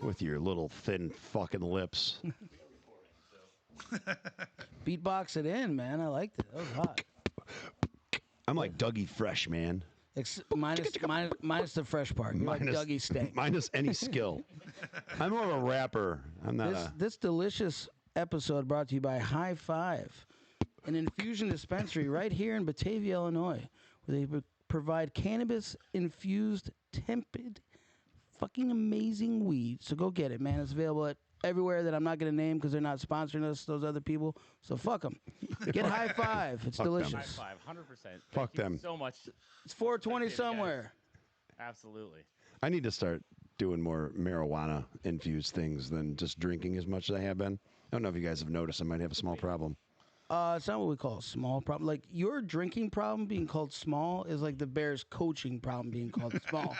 With your little thin fucking lips. Beatbox it in, man. I liked it. That was hot. I'm like Dougie Fresh, man. Minus the fresh part. You're like Dougie Stank. Minus any skill. I'm more of a rapper. I'm not This delicious episode brought to you by High Five, an infusion dispensary right here in Batavia, Illinois, where they provide cannabis-infused, tempered, fucking amazing weed. So go get it, man. It's available at everywhere that I'm not going to name because they're not sponsoring us, those other people. So fuck them. Get High Five. It's Fuck delicious. them. High five, 100%. Fuck Thank you them. so much. It's 420 somewhere. Absolutely. I need to start doing more marijuana infused things than just drinking as much as I have been. I don't know if you guys have noticed. I might have a small problem. It's not what we call a small problem. Like, your drinking problem being called small is like the Bears' coaching problem being called small.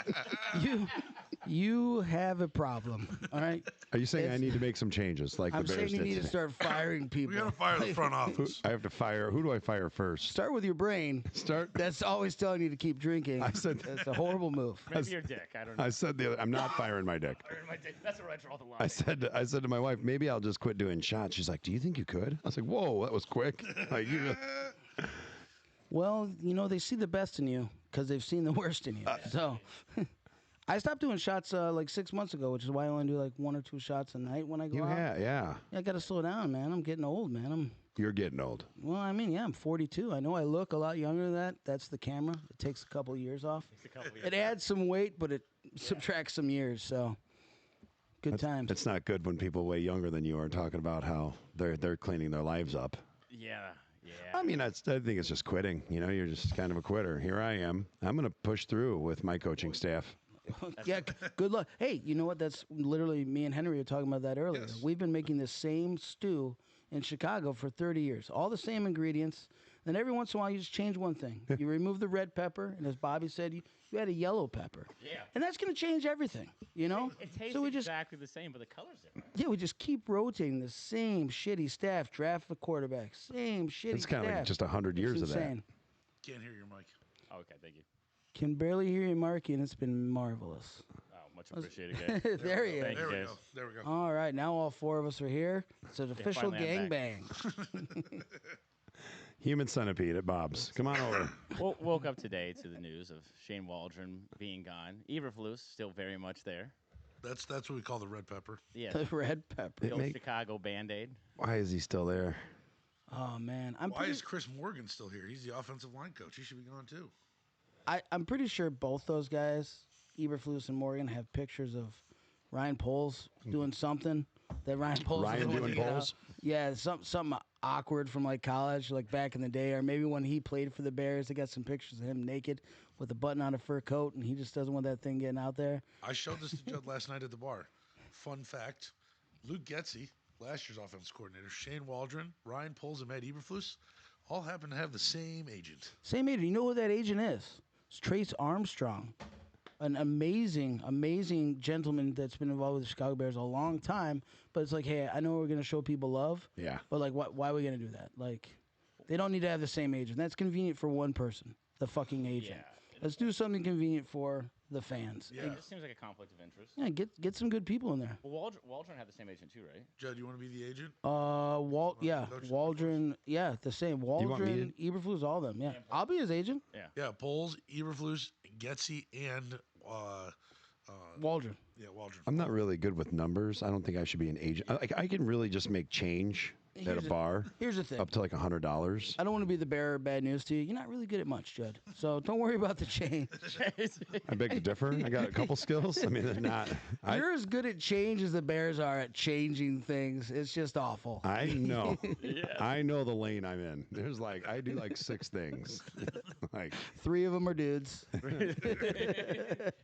You have a problem, all right? Are you saying I need to make some changes like I'm the Bears saying you did need to today? start firing people. We gotta fire the front office. I have to fire. Who do I fire first? Start with your brain. That's always telling you to keep drinking. I said that's a horrible move. Maybe your dick. I don't know. I said I'm not firing my dick. Firing my dick. That's where I draw the line. I said to my wife, maybe I'll just quit doing shots. She's like, do you think you could? I was like, whoa, that was quick. Like, Well, they see the best in you because they've seen the worst in you. So I stopped doing shots like 6 months ago, which is why I only do like 1 or 2 shots a night when I go out. Yeah. I got to slow down, man. I'm getting old, man. You're getting old. Well, I mean, yeah, I'm 42. I know I look a lot younger than that. That's the camera. It takes a couple of years off. It adds some weight, but it subtracts some years. So good times. It's not good when people way younger than you are talking about how they're cleaning their lives up. Yeah. I mean, I think it's just quitting. You're just kind of a quitter. Here I am. I'm going to push through with my coaching staff. Yeah, good luck. Hey, you know what? That's literally me and Henry were talking about that earlier. Yes. We've been making the same stew in Chicago for 30 years. All the same ingredients. Then every once in a while, you just change one thing. You remove the red pepper, and as Bobby said, you add a yellow pepper. Yeah. And that's going to change everything, It tastes exactly the same, but the color's different. Yeah, we just keep rotating the same shitty staff, draft the quarterback, same shitty It's kind of staff. like just 100 years of that. Insane. Can't hear your mic. Oh, okay, thank you. Can barely hear you, Marky, and it's been marvelous. Oh, much appreciated, guys. There he is. Thank There you, we guys. go. There we go. All right, now all 4 of us are here. It's an official finally I'm back. gangbang. Human centipede at Bob's. Come on over. Woke up today to the news of Shane Waldron being gone. Eberflus still very much there. That's what we call the red pepper. Yeah. The red pepper. The old Chicago Band-Aid. Why is he still there? Oh man, Why is Chris Morgan still here? He's the offensive line coach. He should be gone too. I'm pretty sure both those guys, Eberflus and Morgan, have pictures of Ryan Poles doing something. That Ryan Poles. Ryan was doing you know, Poles? Yeah, something awkward from like college, like back in the day, or maybe when he played for the Bears. They got some pictures of him naked with a button on a fur coat, and he just doesn't want that thing getting out there. I showed this to Judd last night at the bar. Fun fact: Luke Getzey, last year's offense coordinator, Shane Waldron, Ryan Poles, and Matt Eberflus all happen to have the same agent. Same agent. You know who that agent is? It's Trace Armstrong, an amazing gentleman that's been involved with the Chicago Bears a long time. But it's like, hey, I know we're going to show people love. Yeah. But, like, why are we going to do that? Like, they don't need to have the same agent. That's convenient for one person, the fucking agent. Yeah. Let's do something convenient for the fans. Yeah. It just seems like a conflict of interest. Yeah, get some good people in there. Well, Waldron had the same agent too, right? Judd, you want to be the agent? Coach Waldron, yeah, the same. want me Waldron, Eberflus, all of them. Yeah, I'll be his agent. Yeah, Poles, Eberflus, Getzey, and Waldron. yeah, Waldron. I'm not really good with numbers. I don't think I should be an agent. I can really just make change at a bar Here's the thing. up to like $100. I don't want to be the bearer of bad news to you. You're not really good at much, Judd. So don't worry about the change. I beg to differ. I got a couple skills. I mean, they're not. You're as good at change as the Bears are at changing things. It's just awful. I know. I know the lane I'm in. There's like I do like 6 things. Like 3 of them are dudes,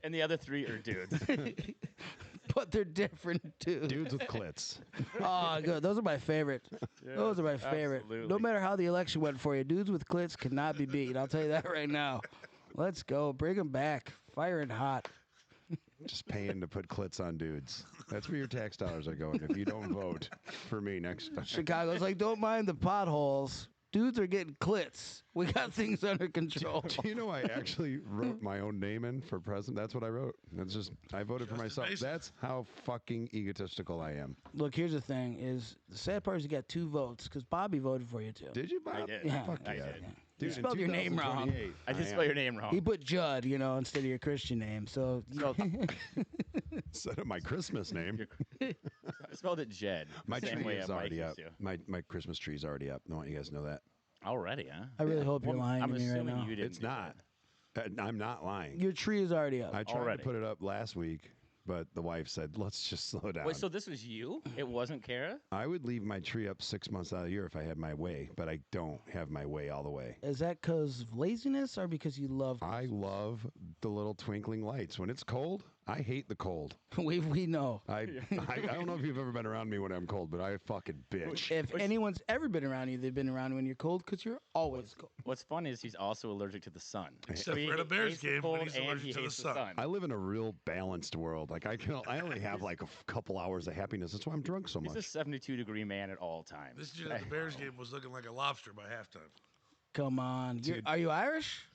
And the other 3 are dudes. but they're different dudes. dudes with clits. Oh, good. Those are my favorite. Those are my favorite. absolutely. No matter how the election went for you, dudes with clits cannot be beat. I'll tell you that right now. Let's go. Bring them back. Firing hot. Just paying to put clits on dudes. That's where your tax dollars are going if you don't vote for me next time. Chicago's like, don't mind the potholes. dudes are getting clits. We got things under control. Do you know I actually wrote my own name in for president? That's what I wrote. That's just I voted for Justin myself. Mason. That's how fucking egotistical I am. Look, here's the thing: is the sad part is you got 2 votes because Bobby voted for you too. Did you, Bob? I did. Yeah. Fuck I yeah. did. You Dude, in spelled your name wrong. 2028, I did am. spell your name wrong. He put Judd, instead of your Christian name. So So, Instead of my Christmas name. I spelled it Jed. My same tree way is Mike already used up. to. My Christmas tree is already up. I want you guys to know that. Already, huh? I really hope you're Well, lying I'm to me right assuming now. you didn't. It's do not. I'm not lying. Your tree is already up. I tried Already. to put it up last week, but the wife said, let's just slow that. down. Wait, so this was you? It wasn't Kara? I would leave my tree up 6 months out of the year if I had my way, but I don't have my way all the way. Is that because of laziness or because you love? I love the little twinkling lights. When it's cold, I hate the cold. we know. I don't know if you've ever been around me when I'm cold, but I fucking bitch. If anyone's ever been around you, they've been around when you're cold because you're always cold. What's fun is he's also allergic to the sun. Except He for at a Bears hates the game when cold he's and allergic he to the hates sun. I live in a real balanced world. Like I only have like a couple hours of happiness. That's why I'm drunk so He's much. a 72-degree man at all times. This dude at the Bears game was looking like a lobster by halftime. Come on. Dude. Are you Irish?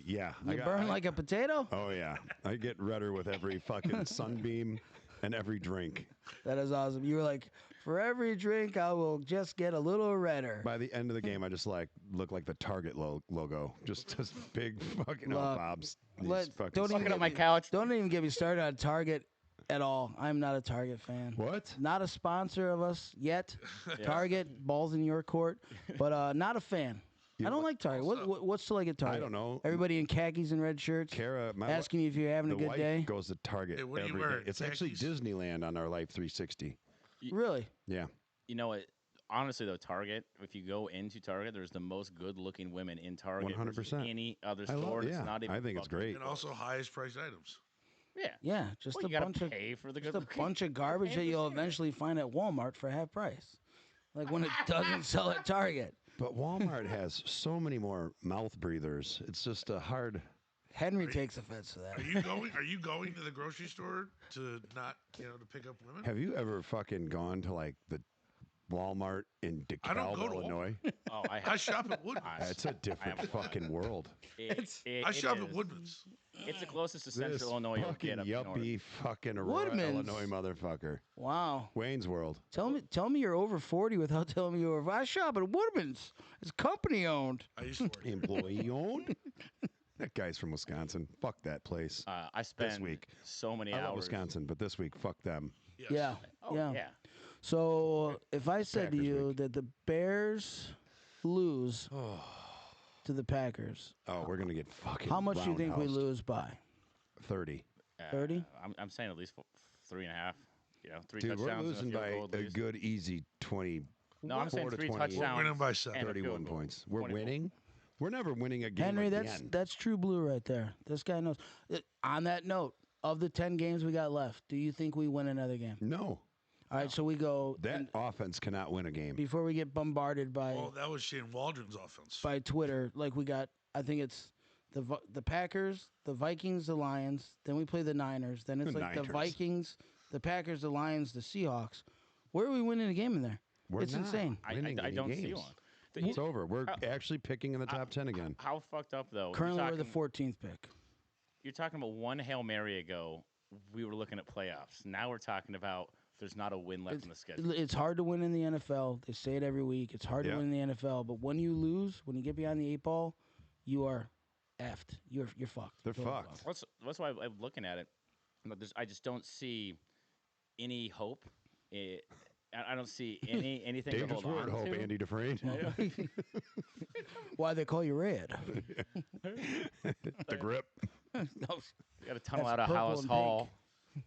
Yeah. You burn like a potato? Oh yeah. I get redder with every fucking sunbeam and every drink. That is awesome. You were like, for every drink, I will just get a little redder. By the end of the game, I just look like the Target logo. Just big fucking Look, Bob's. don't even Fucking up my get me- couch. Don't even get me started on Target at all. I'm not a Target fan. What? Not a sponsor of us yet. Target, balls in your court, but not a fan. I don't like Target. What's to like at Target? I don't know. Everybody in khakis and red shirts Kara, asking you if you're having a the good wife day. goes to Target Hey, what are you every day. wearing, It's actually khakis? Disneyland on our Life 360. Really? Yeah. You know what? Honestly, though, Target, if you go into Target, there's the most good-looking women in Target. versus 100%. Any other I store. love, It's yeah. not even I think it's close. great. And also highest priced items. Yeah. Yeah, just Well, a you gotta bunch of pay for the just good. a bunch of garbage pay that for you'll the eventually find at Walmart for half price. Like when it doesn't sell at Target. But Walmart has so many more mouth breathers. It's just a hard. Henry takes offense to that. Are you going to the grocery store to not to pick up women? Have you ever fucking gone to like the Walmart in I don't DeKalb, go to Illinois? Oh, I shop at Woodman's. It's a different fucking world. I shop at Woodman's. It's the closest to This Central Illinois you'll fucking get up north. yuppie fucking Aurora, Woodman's. Illinois motherfucker. Wow. Wayne's World. Tell me you're over 40 without telling me you're over. I shop at Woodman's. It's company owned. I used to work. Employee owned? That guy's from Wisconsin. Fuck that place. I spend week. so many I hours. love Wisconsin, but this week, fuck them. Yes. Yeah. Oh, yeah. So if I said to Packers you week. that the Bears lose to the Packers, Oh, we're gonna get fucking. how much do you think we roundhoused. lose by? 30. 30? I'm saying at least 3.5. Three Dude, we're touchdowns losing and a by field goal a at least. good, easy 20. No, I'm saying 4 to 3 28. touchdowns. We're winning by 7. and a field 31 goal. points. We're 24. winning. We're never winning a game Henry, again. that's true blue right there. This guy knows. On that note, of the 10 games we got left, do you think we win another game? No, All right, so we go that offense cannot win a game. before we get bombarded by Well, that was Shane Waldron's offense. by Twitter. Like we got, I think it's the Packers, the Vikings, the Lions. Then we play the Niners. Then it's The like the Niners. Vikings, the Packers, the Lions, the Seahawks. Where are we winning a game in there? We're It's not insane. winning I any don't see games. one. It's over. We're actually picking in the top 10 again. How fucked up though? Currently, we're the talking, 14th pick. You're talking about one Hail Mary ago. We were looking at playoffs. Now we're talking about there's not a win left in the schedule. It's hard to win in the NFL. They say it every week. It's hard Yeah. to win in the NFL. But when you lose, when you get behind the 8 ball, you are effed. You're fucked. They're Totally fucked. That's why I'm looking at it. But I just don't see any hope. I don't see anything to Dangerous hold word, on hope, to. Andy Dufresne. Why they call you red? The grip. You got to tunnel That's out of purple Hollis and Hall.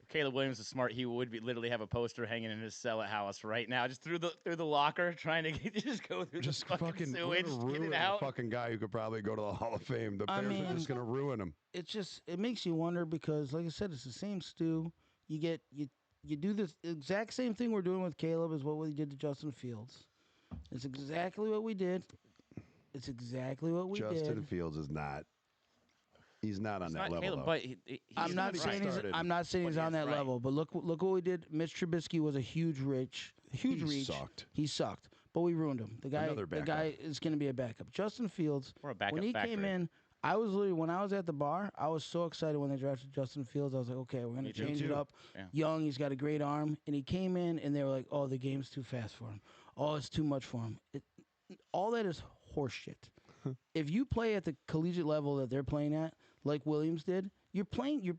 Caleb Williams is smart. He would literally have a poster hanging in his cell at Hollis right now, just through the locker, trying to just go through Just the fucking fucking sewage, we're gonna get ruin it a out. fucking guy who could probably go to the Hall of Fame. The I Bears are mean- just gonna ruin him. It makes you wonder because, like I said, it's the same stew. You do this exact same thing we're doing with Caleb as what we did to Justin Fields. It's exactly what we did. It's exactly what we Justin did. Fields is not. He's not on It's that not level. Caleb, though. but he's I'm not even saying started. I'm not saying But he's he on is that right. level, but look what we did. Mitch Trubisky was a huge reach. He Reach. sucked. He sucked. but we ruined him. Another The backup. guy is going to be a backup. Justin Fields. Or a backup When he factory. came in, I was literally when I was at the bar, I was so excited when they drafted Justin Fields. I was like, okay, we're going to Me too. change it up. Yeah. Young, he's got a great arm, and he came in, and they were like, oh, the game's too fast for him. Oh, it's too much for him. All that is horseshit. If you play at the collegiate level that they're playing at, like Williams did, you're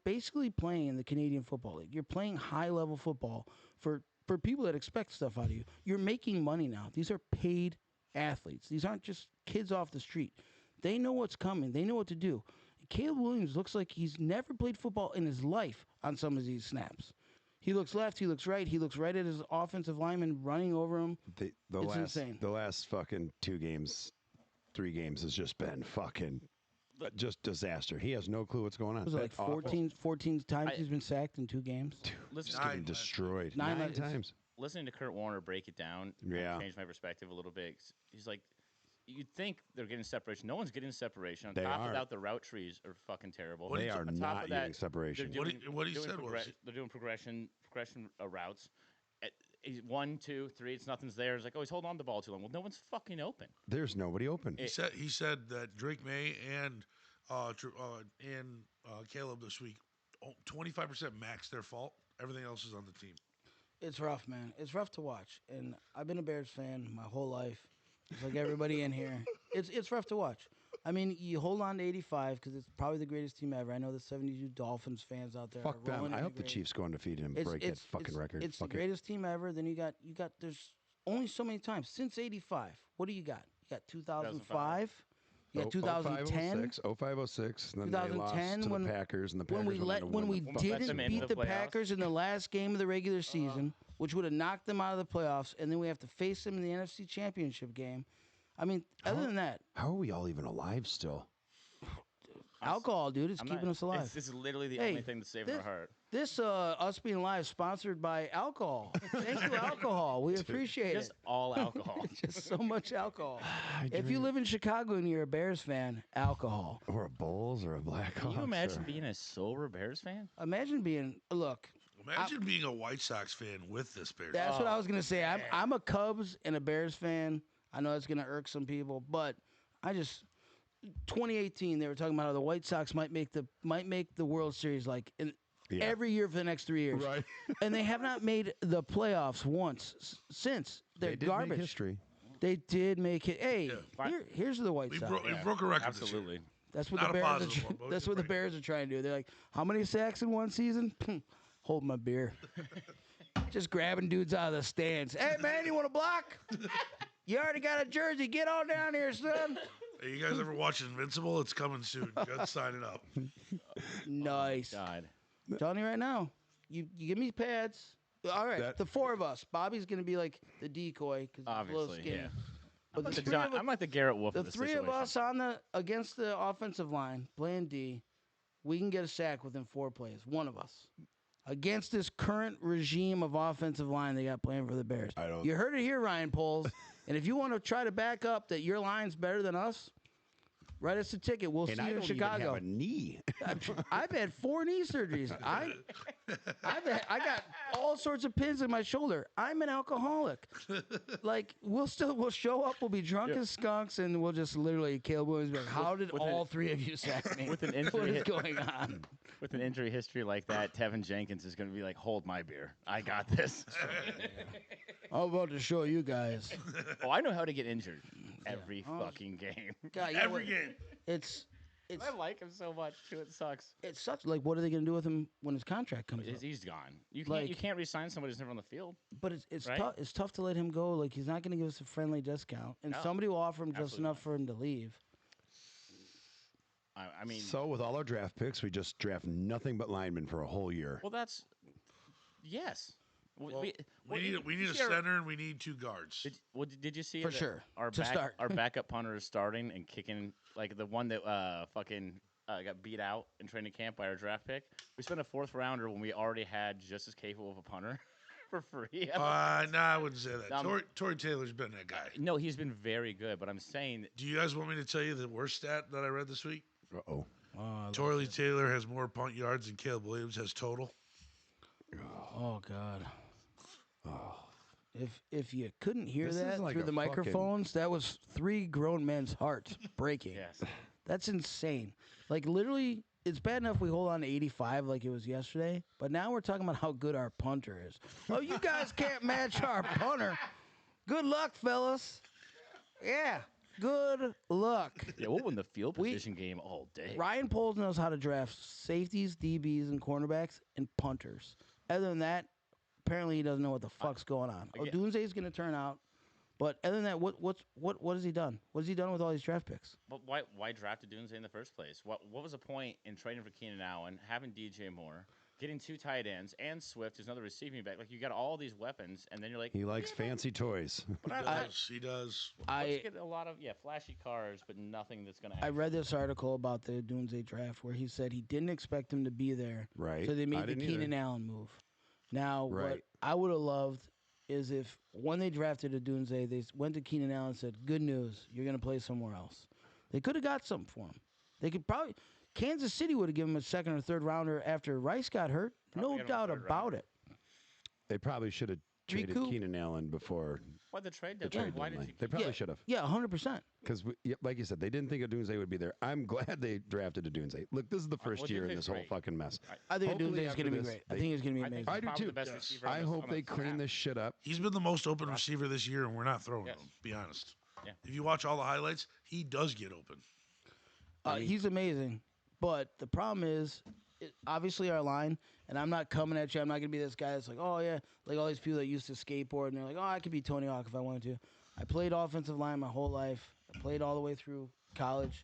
basically playing in the Canadian Football League. You're playing high level football for people that expect stuff out of you. You're making money now. These are paid athletes. These aren't just kids off the street. They know what's coming. They know what to do. Caleb Williams looks like he's never played football in his life on some of these snaps. He looks left. He looks right. He looks right at his offensive lineman running over him. It's insane. The last fucking 2 games, 3 games has just been fucking just disaster. He has no clue what's going on. Was it like 14 times he's been sacked in 2 games? Just getting destroyed. 9 times. Listening to Kurt Warner break it down changed my perspective a little bit. He's like, you'd think they're getting separation. No one's getting separation. On top of that, the route trees are fucking terrible. They are not getting separation. What he said was they're doing progression routes. 1, 2, 3. It's nothing's there. It's like, oh, he's holding on to the ball too long. Well, no one's fucking open. There's nobody open. He said that Drake May and Caleb this week, 25% max their fault. Everything else is on the team. It's rough, man. It's rough to watch. And I've been a Bears fan my whole life. It's like everybody in here. It's rough to watch. I mean, you hold on to 85 because it's probably the greatest team ever. I know the 72 Dolphins fans out there. Fuck them. I hope the Chiefs go undefeated and break that fucking record. It's the greatest team ever. Then you got. There's only so many times since 85. What do you got? You got 2005. You got 2010. 0506. And then they lost to the Packers, and the Packers when we didn't beat the Packers in the last game of the regular season, which would have knocked them out of the playoffs, and then we have to face them in the NFC Championship game. I mean, other than that, how are we all even alive still? Alcohol, dude, is keeping us alive. This is literally the only thing that's saving our heart. This us being live sponsored by alcohol. Thank you, alcohol. We appreciate just it. All alcohol. Just so much alcohol. If you live in Chicago and you're a Bears fan, alcohol. Or a Bulls or a Blackhawks. Can you imagine being a sober Bears fan? Imagine being Imagine being a White Sox fan with this Bears. That's what I was gonna say. I'm a Cubs and a Bears fan. I know it's gonna irk some people, but 2018 they were talking about how the White Sox might make the World Series every year for the next 3 years, right? And they have not made the playoffs once since. They're garbage. Make history. They did make it. Hey, here's the White Sox. We broke a record. Absolutely. That's what the Bears are. That's what the Bears are trying to do. They're like, how many sacks in one season? Hold my beer. Just grabbing dudes out of the stands. Hey man, you want a block? You already got a jersey. Get on down here, son. Hey, you guys ever watch Invincible? It's coming soon. You got to sign it up. Nice. Oh, God. I'm telling you right now. You give me pads. All right, the 4 of us. Bobby's gonna be like the decoy because he's a little Obviously, skinny. yeah. But I'm like the Garrett Wolf the of the 3 of us against the offensive line playing D, we can get a sack within 4 plays. One of us. Against this current regime of offensive line they got playing for the Bears. You heard it here, Ryan Poles. And if you want to try to back up that your line's better than us, write us a ticket. We'll see you in Chicago. I have a knee. I've had 4 knee surgeries. I got all sorts of pins in my shoulder. I'm an alcoholic. We'll show up. We'll be drunk as skunks, and we'll just literally Caleb Williams be like, "How did all 3 of you sack me? With an injury, what is going on?" With an injury history like that, Tevin Jenkins is going to be like, "Hold my beer. I got this." I'm about to show you guys. Oh, I know how to get injured every fucking game. God, Every game. It's I like him so much too. It sucks. It sucks. Like, what are they going to do with him when his contract comes up? He's gone. You can't re-sign somebody who's never on the field. But it's right? tough. It's tough to let him go. Like, he's not going to give us a friendly discount, and somebody will offer him just enough for him to leave. I mean, so with all our draft picks, we just draft nothing but linemen for a whole year. Well, yes. Well, we need a center and we need 2 guards. Did you see for that sure our backup punter is starting and kicking like the one that got beat out in training camp by our draft pick? We spent a 4th rounder when we already had just as capable of a punter for free. No, I wouldn't say that. Tory Taylor's been that guy. No, he's been very good, but I'm saying. Do you guys want me to tell you the worst stat that I read this week? Uh-oh. Tory Taylor has more punt yards than Caleb Williams has total. Oh God. If you couldn't hear This is that like through a the fucking- microphones, that was 3 grown men's hearts breaking. Yes. That's insane. Like literally, it's bad enough we hold on to 85 like it was yesterday, but now we're talking about how good our punter is. Oh, you guys can't match our punter. Good luck, fellas. Yeah, good luck. Yeah, we'll win the field We- position game all day. Ryan Poles knows how to draft safeties, DBs, and cornerbacks, and punters. Other than that, apparently he doesn't know what the fuck's going on. Again- Odunze's going to turn out, but other than that, what has he done? What has he done with all these draft picks? But why draft Dunze in the first place? What was the point in trading for Keenan Allen, having DJ Moore, getting 2 tight ends, and Swift, who's another receiving back? Like, you got all these weapons, and then you're like, He likes fancy toys. He does. let's get a lot of flashy cars, but nothing that's gonna. I read this article about the Odunze draft where he said he didn't expect him to be there, Right. so they I made the didn't Keenan either. Allen move. Now, what Right. I would have loved is if when they drafted Odunze, they went to Keenan Allen and said, "Good news, you're going to play somewhere else." They could have got something for him. They could probably Kansas City would have given him a 2nd or 3rd rounder after Rice got hurt. Probably No got him a doubt 3rd about rounder. it. They probably should have traded Recoup. Keenan Allen before Why the trade the deadline? trade Why did deadline. you? They probably Yeah. should have. Yeah, 100%. Because, like you said, they didn't think Odunze would be there. I'm glad they drafted Odunze. Look, this is the first year in Odunze's this whole great. fucking mess. I think Hopefully Odunze is after going to be this, great. I they- think he's going to be I think amazing. I do probably too. the best Yes. receiver. I on hope they the clean draft. this shit up. He's been the most open receiver this year, and we're not throwing Yes. him. Be honest. Yeah. If you watch all the highlights, he does get open. He's amazing, but the problem is, obviously our line. And I'm not coming at you. I'm not gonna be this guy that's like, oh yeah, like all these people that used to skateboard and they're like, oh, I could be Tony Hawk if I wanted to. I played offensive line my whole life. I played all the way through college.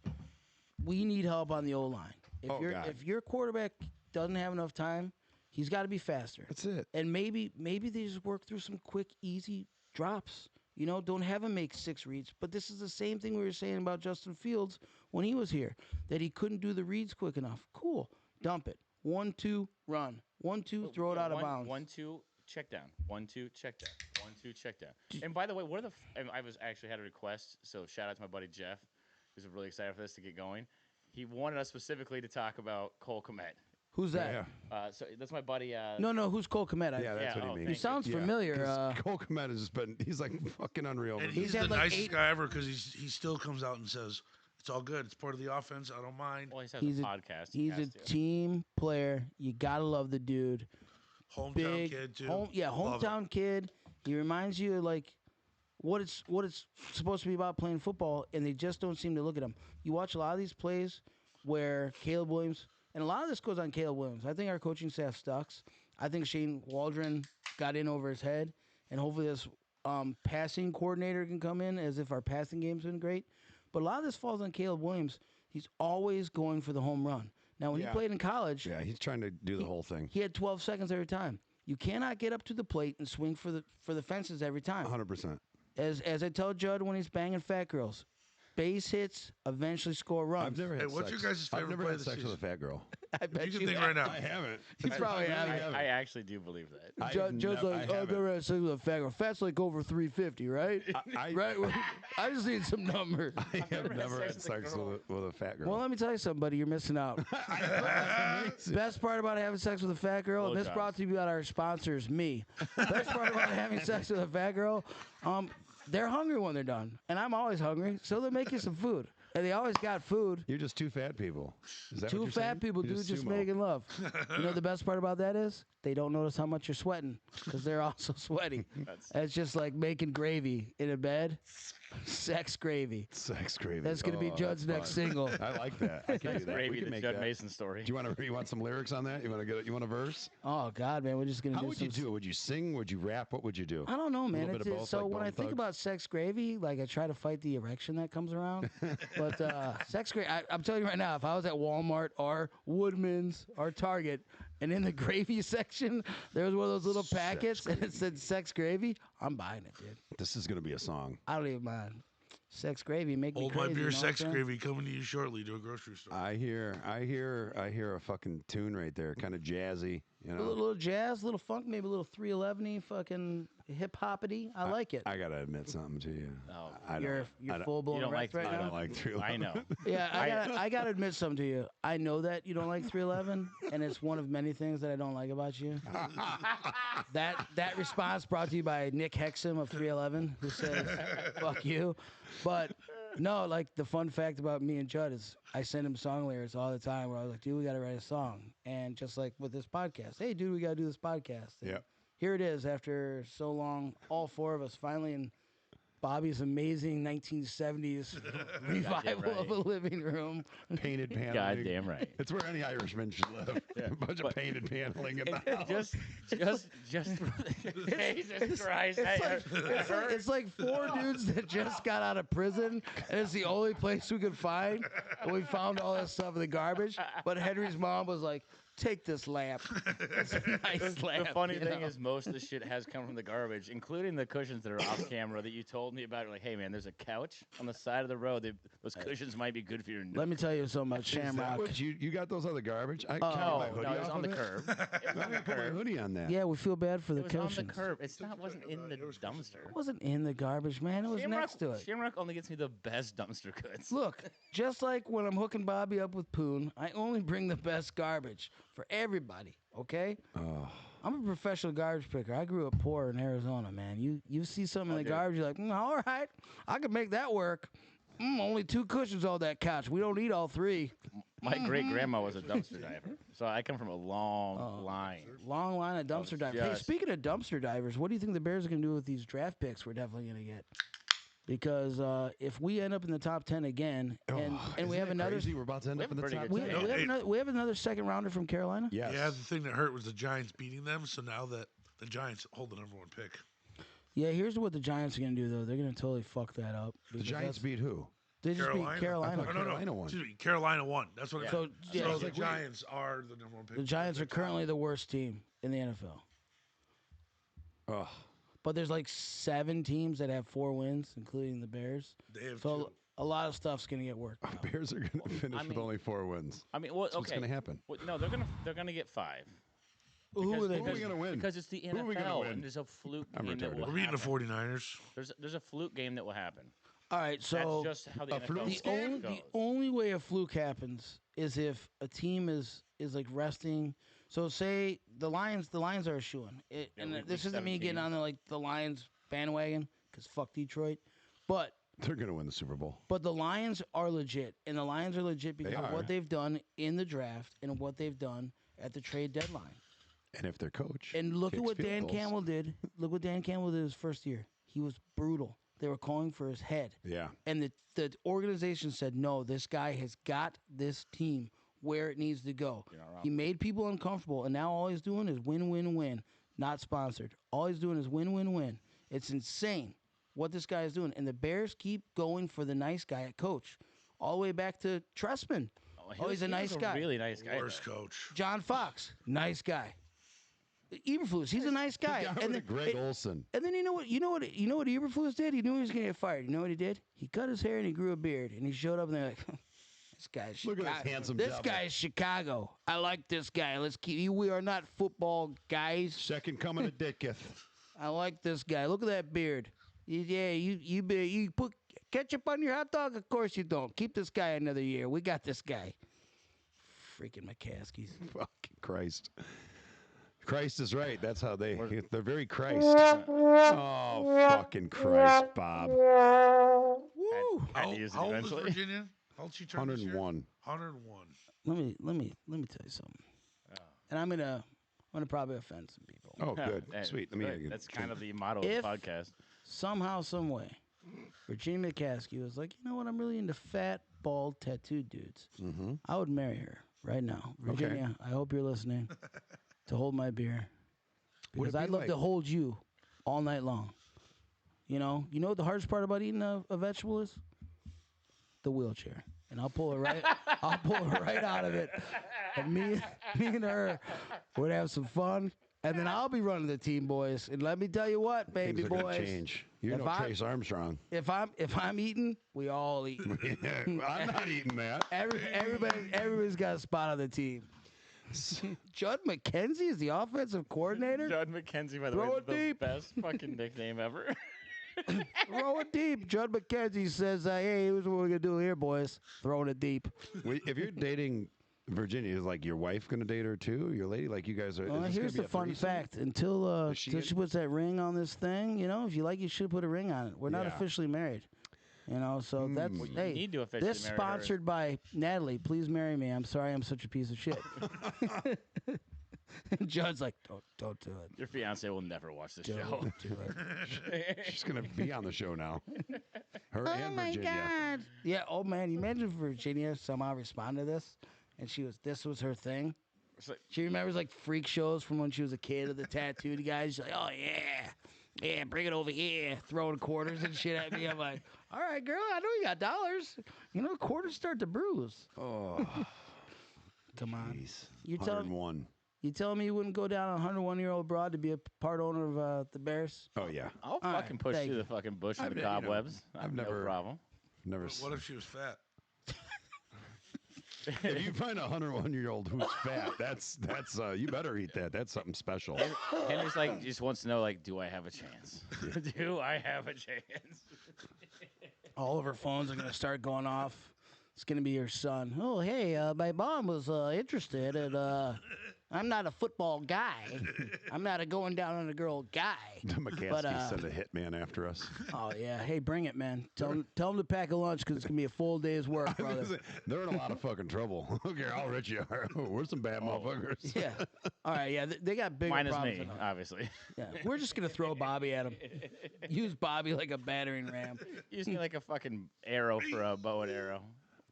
We need help on the O line. If God. if your quarterback doesn't have enough time, he's got to be faster. That's it. And maybe they just work through some quick, easy drops. You know, don't have him make 6 reads. But this is the same thing we were saying about Justin Fields when he was here, that he couldn't do the reads quick enough. Cool, dump it. 1, 2, run. 1, 2, throw it out of bounds. 1, 2, check down. 1, 2, check down. 1, 2, check down. And by the way, what are and I was actually had a request, so shout out to my buddy Jeff, who's really excited for this to get going. He wanted us specifically to talk about Cole Kmet. Who's that? Yeah. So that's my buddy. No, who's Cole Kmet? Yeah, that's Yeah, what oh, he He means. sounds Yeah, familiar. 'cause Cole Kmet has just been, he's like fucking unreal. And He's he's the had like nicest 8 guy ever because he still comes out and says, it's all good. It's part of the offense. I don't mind. Well, He's a a- podcast. He's a team player. You gotta love the dude. Hometown Big kid, too. Love hometown kid. He reminds you of like what it's supposed to be about playing football, and they just don't seem to look at him. You watch a lot of these plays where Caleb Williams, and a lot of this goes on Caleb Williams. I think our coaching staff sucks. I think Shane Waldron got in over his head, and hopefully this passing coordinator can come in as if our passing game's been great. But a lot of this falls on Caleb Williams. He's always going for the home run. Now, when he Yeah. played in college, Yeah, he's trying to do the whole thing. he had 12 seconds every time. You cannot get up to the plate and swing for the fences every time. 100%. As I tell Judd when he's banging fat girls, base hits eventually score runs. I've never had Hey, sex. what's your guys' I've favorite never play had of the sex with a season? fat girl. I bet You you, can think right now. I haven't. You probably I haven't. I actually do believe that. I have Judd's nev- like, I oh, I've haven't. never had sex with a fat girl. Fat's like over 350, right? I- right? I just need some numbers. I have never sex had with a sex girl. with a fat girl. Well, let me tell you something, buddy. You're missing out. Best part about having sex with a fat girl, and this Blowjobs. brought to you by our sponsors, me. Best part about having sex with a fat girl, they're hungry when they're done, and I'm always hungry, so they'll make you some food, and they always got food. You're just 2 fat people. Is that what Two you're fat saying? people You're do just sumo. making love. You know the best part about that is they don't notice how much you're sweating because they're also sweating. It's just like making gravy in a bed. Sex gravy. Sex gravy. That's gonna be Oh, Judd's that's next fun. single. I like that. I can do that. We Gravy, can the make Judd that. Mason story. Do you want some lyrics on that? You want a verse? Oh God, man, we're just gonna How do would some. you do it? Would you sing? Would you rap? What would you do? I don't know, man. little bit of both, So like when I Bone think Thugs? about sex gravy, like I try to fight the erection that comes around. But sex gravy, I'm telling you right now, if I was at Walmart or Woodman's or Target, and in the gravy section there was one of those little packets and it said sex gravy, I'm buying it, dude. This is gonna be a song. I don't even mind. Sex gravy make me Hold crazy. my beer, you know what I'm sex saying? gravy coming to you shortly to a grocery store. I hear a fucking tune right there, kind of jazzy. You A know, little jazz, a little funk, maybe a little 311-y, fucking hip-hoppity. I like it. I gotta admit something to you. Oh, I You're don't, full blown You don't erect like right I now. don't like 311. I know. Yeah, I gotta admit something to you. I know that you don't like 311, and it's one of many things that I don't like about you. That response brought to you by Nick Hexum of 311, who says "fuck you," but no, like the fun fact about me and Judd is I send him song lyrics all the time. Where I was like, "Dude, we gotta write a song," and just like with this podcast, "Hey, dude, we gotta do this podcast." And Yep. here it is after so long, all four of us finally in Bobby's amazing 1970s revival of a living room. Painted paneling. Goddamn right. It's where any Irishman should live. A bunch of painted paneling in the house. just, Jesus Christ! It's like four dudes that just got out of prison, and it's the only place we could find. And we found all this stuff in the garbage. But Henry's mom was like, "Take this lamp. It's a nice lamp." The funny you thing know? is, most of the shit has come from the garbage, including the cushions that are off camera that you told me about. You're like, hey man, there's a couch on the side of the road. Those cushions might be good for your. Let me tell you something about Is that Shamrock. what you got those on the garbage? I No, my hoodie no, it was off on the of it? curb. It was I on the put my curb. hoodie on that. Yeah, we feel bad for the It was on cushions. the curb. It wasn't in the dumpster. It wasn't in the garbage, man. It was next to it. Shamrock only gets me the best dumpster goods. Look, just like when I'm hooking Bobby up with Poon, I only bring the best garbage for everybody, okay? Oh, I'm a professional garbage picker. I grew up poor in Arizona, man. You see something in the dude. garbage, you're like, all right, I can make that work. Only 2 cushions on that couch. We don't need all 3. My great grandma was a dumpster diver, so I come from a long line. Long line of dumpster divers. Hey, just- speaking of dumpster divers, what do you think the Bears are going to do with these draft picks we're definitely going to get? Because if we end up in the top 10 again, and we have another, crazy? We're about to end up in the pretty top good 10. we have another second rounder from Carolina. Yes. Yeah, the thing that hurt was the Giants beating them. So now that the Giants hold the number 1 pick, Yeah, here's what the Giants are going to do, though. They're going to totally fuck that up. The because Giants beat who? They just beat I Carolina. thought no, Carolina won. Excuse me, Carolina won. That's what. Yeah. So, yeah, so it's the like Giants are the number 1 pick. the Giants are currently the worst team in the NFL. Oh, But there's like 7 teams that have 4 wins, including the Bears. They have So 2. a lot of stuff's going to get worked out. Bears are going to finish with mean- only 4 wins. I mean, well, That's okay. what's going to happen. Well, no, they're gonna get 5. Who are they? Who are we gonna win? Because it's the Who are we gonna NFL, win? and there's a fluke I'm game that retarded. will We're beating the happen. 49ers. There's a fluke game that will happen. All right, so That's just how the a fluke NFL game? goes. the only way a fluke happens is if a team is like resting. So say the Lions are a shoo-in. And week this isn't me 17. getting on the Lions bandwagon because fuck Detroit, but They're going to win the Super Bowl. the Lions are legit, and the Lions are legit because of are. what they've done in the draft and what they've done at the trade deadline. And if their coach And look at kicks what field Dan goals- Campbell did. Look what Dan Campbell did his first year. He was brutal. They were calling for his head. Yeah. And the organization said, no, this guy has got this team where it needs to go. You're not wrong. He made people uncomfortable, and now all he's doing is win, win, win. Not sponsored. All he's doing is win, win, win. It's insane what this guy is doing. And the Bears keep going for the nice guy at coach. All the way back to Tressman. He's a nice guy. Really nice guy. Worst though. coach. John Fox, nice guy. Eberflus, he's a nice guy. Got rid of Greg Olson. And then you know what Eberflus did? He knew he was gonna get fired. You know what he did? He cut his hair and he grew a beard. And he showed up and they're like, this guy's Look at Chicago. this handsome This devil. guy's Chicago. I like this guy. Let's keep. We are not football guys. Second coming of Dicketh. I like this guy. Look at that beard. You put ketchup on your hot dog? Of course you don't. Keep this guy another year. We got this guy. Freaking McCaskies. Fucking Christ. Christ is right. That's how they're very Christ. Oh, fucking Christ, Bob. Woo! Had to use it How old is eventually. Virginia? How old she turned this year? 101. 101. Let me tell you something. And I'm gonna probably offend some people. Oh, good. Hey, Sweet. Let me good. That's kind of the motto If- of the podcast. Somehow, some way, Virginia McCaskey was like, you know what? I'm really into fat, bald, tattooed dudes. Mm-hmm. I would marry her right now, Virginia. I hope you're listening. To hold my beer, Would because it be I'd love like- to hold you all night long. You know what the hardest part about eating a vegetable is? The wheelchair, and I'll pull it right out of it. And me and her would have some fun, and then I'll be running the team, boys. And let me tell you what, baby Things are boys, gonna change. You if know I- Trace Armstrong. if I'm eating, we all eat. I'm not eating that. Everybody's got a spot on the team. Judd McKenzie is the offensive coordinator? Judd McKenzie, by the Throw way, it the deep. best fucking nickname ever. Throw it deep. Judd McKenzie says, hey, here's what we're going to do here, boys. Throwing it deep. Wait, if you're dating Virginia, is like your wife going to date her too? Your lady? Like you guys are. Well, is this here's gonna the be a fun threesome? fact. Until Is she she puts that ring on this thing, if you like, you should put a ring on it. We're not Yeah. officially married. So that's, Well, you hey, need to officially this marry her. sponsored by Natalie. Please marry me. I'm sorry I'm such a piece of shit. And Judd's like, don't do it. Your fiance will never watch this show. Don't do it. She's going to be on the show now. Her Oh and my Virginia. God. Yeah, oh man, you imagine if Virginia somehow responded to this and this was her thing. It's like, She remembers like freak shows from when she was a kid of the tattooed guys. She's like, oh yeah, bring it over here, throwing quarters and shit at me. I'm like, all right, girl, I know you got dollars. Quarters start to bruise. Oh, Come on. jeez. You telling 101. me you wouldn't go down a 101-year-old broad to be a part owner of the Bears? Oh, yeah. I'll right, fucking push thank through you. the fucking bush I've and the ne- you know, cobwebs. I've No never- problem. Never. What if she was fat? If you find a 101-year-old who's fat, that's you better eat that. That's something special. Henry's like, just wants to know, like, do I have a chance? Do I have a chance? All of her phones are going to start going off. It's going to be your son. Oh, hey, my mom was interested, and I'm not a football guy. I'm not a going down on a girl guy. McCaskey sent a hitman after us. Oh, yeah. Hey, bring it, man. Tell him to pack a lunch because it's going to be a full day's work, brother. They're in a lot of fucking trouble. Okay, how rich you are. We're some bad motherfuckers. Yeah. All right, yeah. They got bigger Mine is problems me, than us. obviously. Yeah. We're just going to throw Bobby at him. Use Bobby like a battering ram. Use me like a fucking arrow for a bow and arrow.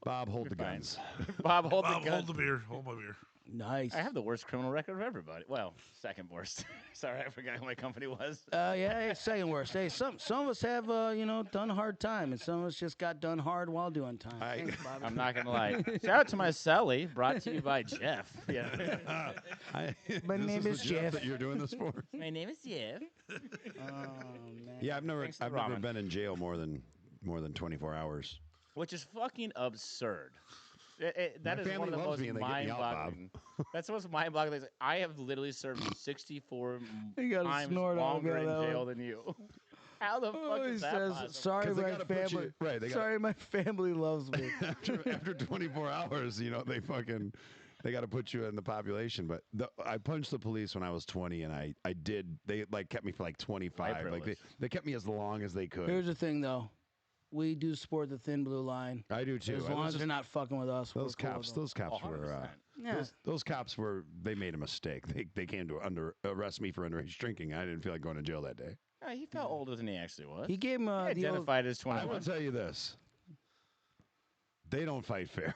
Bob, hold the Fine. guns. Bob, hold Bob, the gun. hold the beer. Hold my beer. Nice. I have the worst criminal record of everybody. Well, second worst. Sorry, I forgot who my company was. Yeah, second worst. Hey, some of us have, done hard time, and some of us just got done hard while doing time. Thanks, Bobby. I'm not gonna lie. Shout out to my celly, brought to you by Jeff. Yeah. My name This is the Jeff. that you're doing this for. My name is Jeff. Oh, man. Yeah, I've never Thanks to never ramen. been in jail more than 24 hours. Which is fucking absurd. That My is one family of the loves most me and they get me out, Bob. mind-boggling. That's the most mind-boggling things. I have literally served 64 You gotta times snort out longer of in that jail one. than you. How the Oh, fuck he is that says, possible? sorry, 'Cause they my gotta put you- family. right, they gotta- Sorry, my family loves me. After 24 hours, they got to put you in the population. But I punched the police when I was 20, and they like kept me for like 25. Like privilege. they kept me as long as they could. Here's the thing, though. We do support the thin blue line. I do too. As I long was as just- they're not fucking with us. those we're cool cops, with them. those cops were. 100%. Yeah. Those cops were. They made a mistake. They came to arrest me for underage drinking. I didn't feel like going to jail that day. Yeah, he felt older than he actually was. He gave him He the old, identified as I 21. will tell you this: they don't fight fair.